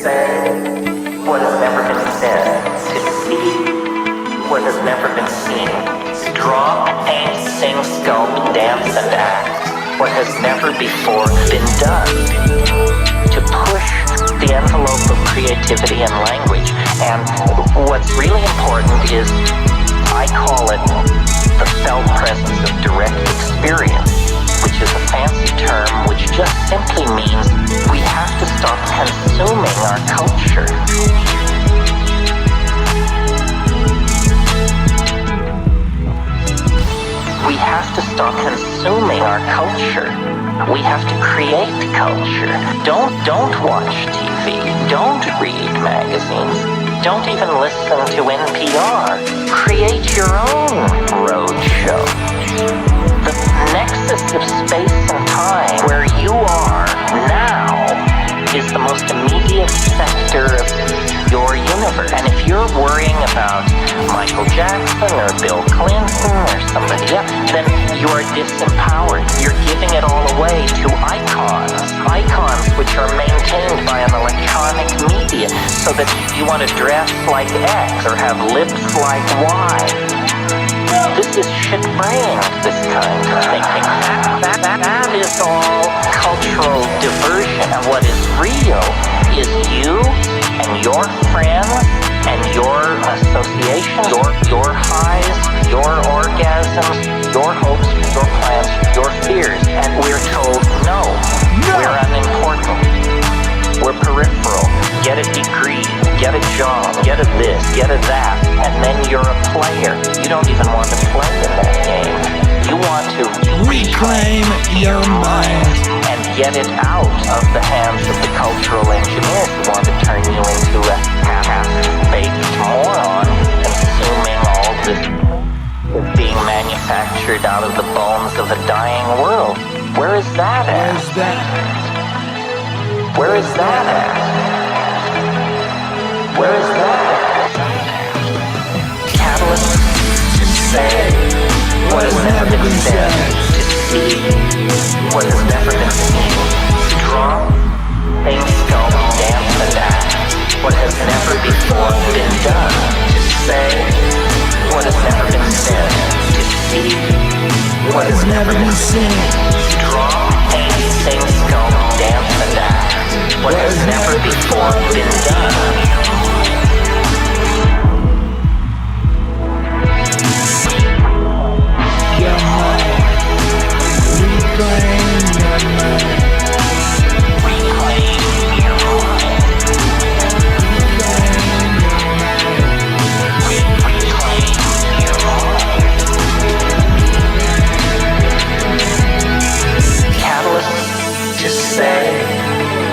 say what has never been said, to see what has never been seen, draw, paint, sing, sculpt, dance, and act what has never before been done, to push the envelope of creativity and language. And what's really important is, I call it the felt presence of direct experience, which is a fancy term which just simply means we have to stop consuming our culture. We have to stop consuming our culture. We have to create culture. Don't watch TV. Don't read magazines. Don't even listen to NPR. Create your own roadshow. The nexus of space and time, where you are now, is the most immediate sector of your universe. And if you're worrying about Michael Jackson or Bill Clinton or somebody else, then you're disempowered. You're giving it all away to icons. Icons which are maintained by an electronic media, so that you want to dress like X or have lips like Y. This is shit-brained, this kind of thinking. That is all cultural diversion. And what is real is you and your friends and your association, your highs, your orgasms, your hopes, your plans, your fears. And we're told, no, we're unimportant. We're peripheral. Get a degree, get a job, get a this, get a that, and then you're a player. You don't even want to play in that game. You want to reclaim your mind and get it out of the hands of the cultural engineers who want to turn you into a half-baked moron, consuming all this being manufactured out of the bones of a dying world. Where is that at? Where is that at? Where is that? Catalyst to say what has never been said, to see what has never been seen, to draw, think, sculpt, dance, and act what has never before been done, to say what has never been said, to see what has never been seen, to draw, paint, sing, sculpt, dance, and act what has never before been done.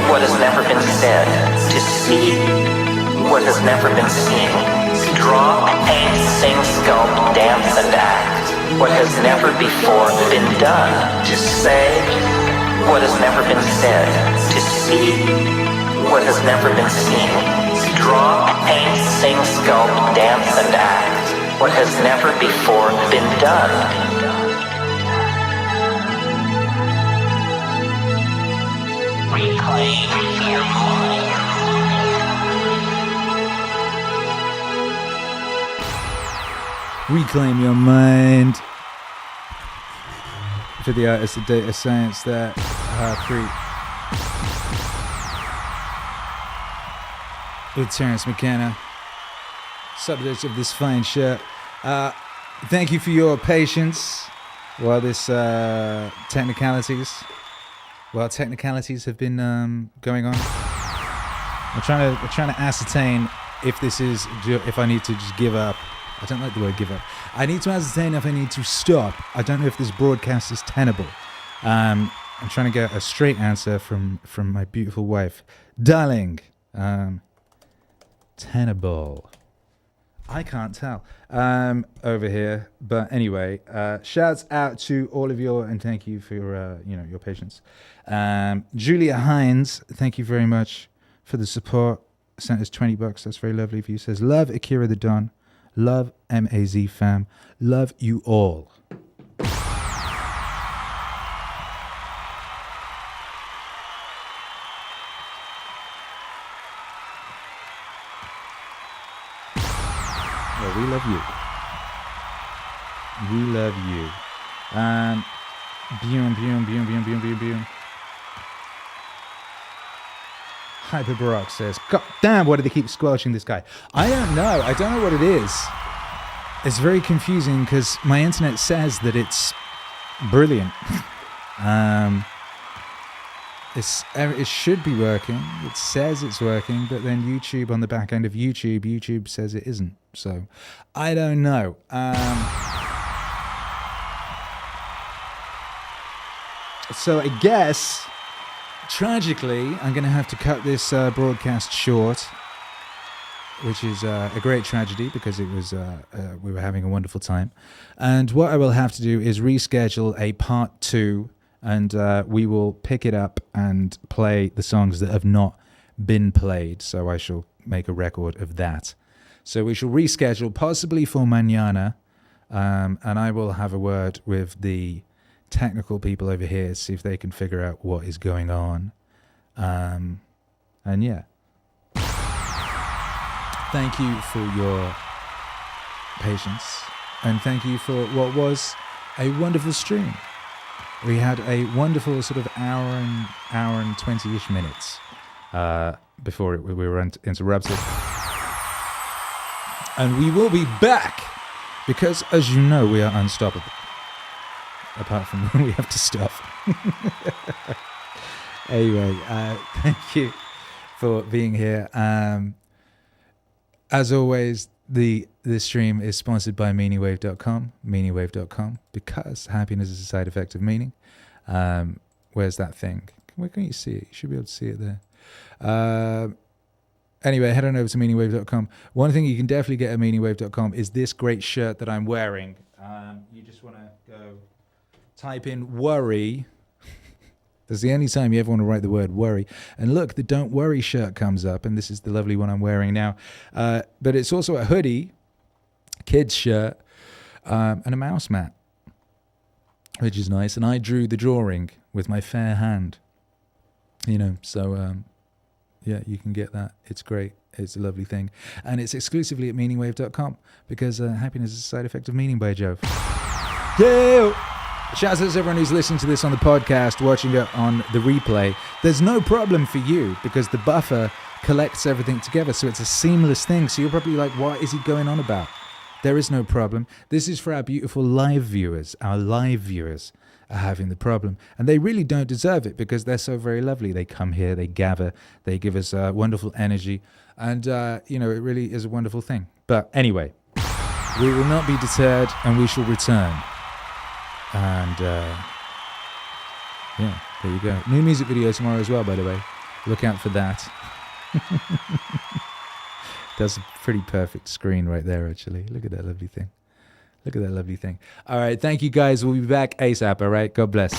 What has never been said, to see what has never been seen, draw, paint, sing, sculpt, dance, and act what has never before been done, to say what has never been said, to see what has never been seen, draw, paint, sing, sculpt, dance, and act what has never before been done. Reclaim your mind. Reclaim your mind. For the artist of data science, that with Terrence McKenna, subject of this fine shirt. Thank you for your patience while this technicalities have been going on. I'm trying to ascertain if I need to just give up. I don't like the word give up. I need to ascertain if I need to stop. I don't know if this broadcast is tenable. I'm trying to get a straight answer from my beautiful wife, darling. Tenable. I can't tell over here, but anyway, shouts out to all of you and thank you for your patience. Julia Hines, thank you very much for the support. Sent us $20. That's very lovely of you. Says love Akira the Don, love MAZ fam, love you all. Well, we love you. We love you. Boom. Hyper Baroque says, God damn, why do they keep squelching this guy? I don't know. I don't know what it is. It's very confusing because my internet says that it's brilliant. It should be working. It says it's working, but then YouTube, on the back end of YouTube says it isn't. So I don't know. So I guess, tragically, I'm going to have to cut this broadcast short, which is a great tragedy because it was we were having a wonderful time. And what I will have to do is reschedule a part 2, and we will pick it up and play the songs that have not been played. So I shall make a record of that. So we shall reschedule, possibly for mañana, and I will have a word with the technical people over here, see if they can figure out what is going on. And yeah. Thank you for your patience, and thank you for what was a wonderful stream. We had a wonderful sort of hour and 20-ish minutes before we were interrupted. And we will be back because, as you know, we are unstoppable. Apart from when we have to stop. Anyway, thank you for being here. As always, the stream is sponsored by Meaningwave.com, because happiness is a side effect of meaning. Where's that thing? Where can you see it? You should be able to see it there. Anyway, head on over to Meaningwave.com. One thing you can definitely get at Meaningwave.com is this great shirt that I'm wearing. You just want to go type in worry. That's the only time you ever want to write the word worry. And look, the Don't Worry shirt comes up, and this is the lovely one I'm wearing now. But it's also a hoodie, kids shirt, and a mouse mat, which is nice. And I drew the drawing with my fair hand. You know, so yeah, you can get that. It's great. It's a lovely thing. And it's exclusively at Meaningwave.com, because happiness is a side effect of meaning by Jove. Yeah! Shout out to everyone who's listening to this on the podcast, watching it on the replay. There's no problem for you because the buffer collects everything together, so it's a seamless thing. So you're probably like, what is he going on about? There is no problem. This is for our beautiful live viewers. Our live viewers are having the problem, and they really don't deserve it because they're so very lovely. They come here, they gather, they give us wonderful energy, and you know, it really is a wonderful thing. But anyway, we will not be deterred, and we shall return. And yeah, there you go. New music video tomorrow as well, by the way. Look out for that. That's a pretty perfect screen right there, actually. Look at that lovely thing. Look at that lovely thing. All right, thank you guys. We'll be back ASAP, all right? God bless.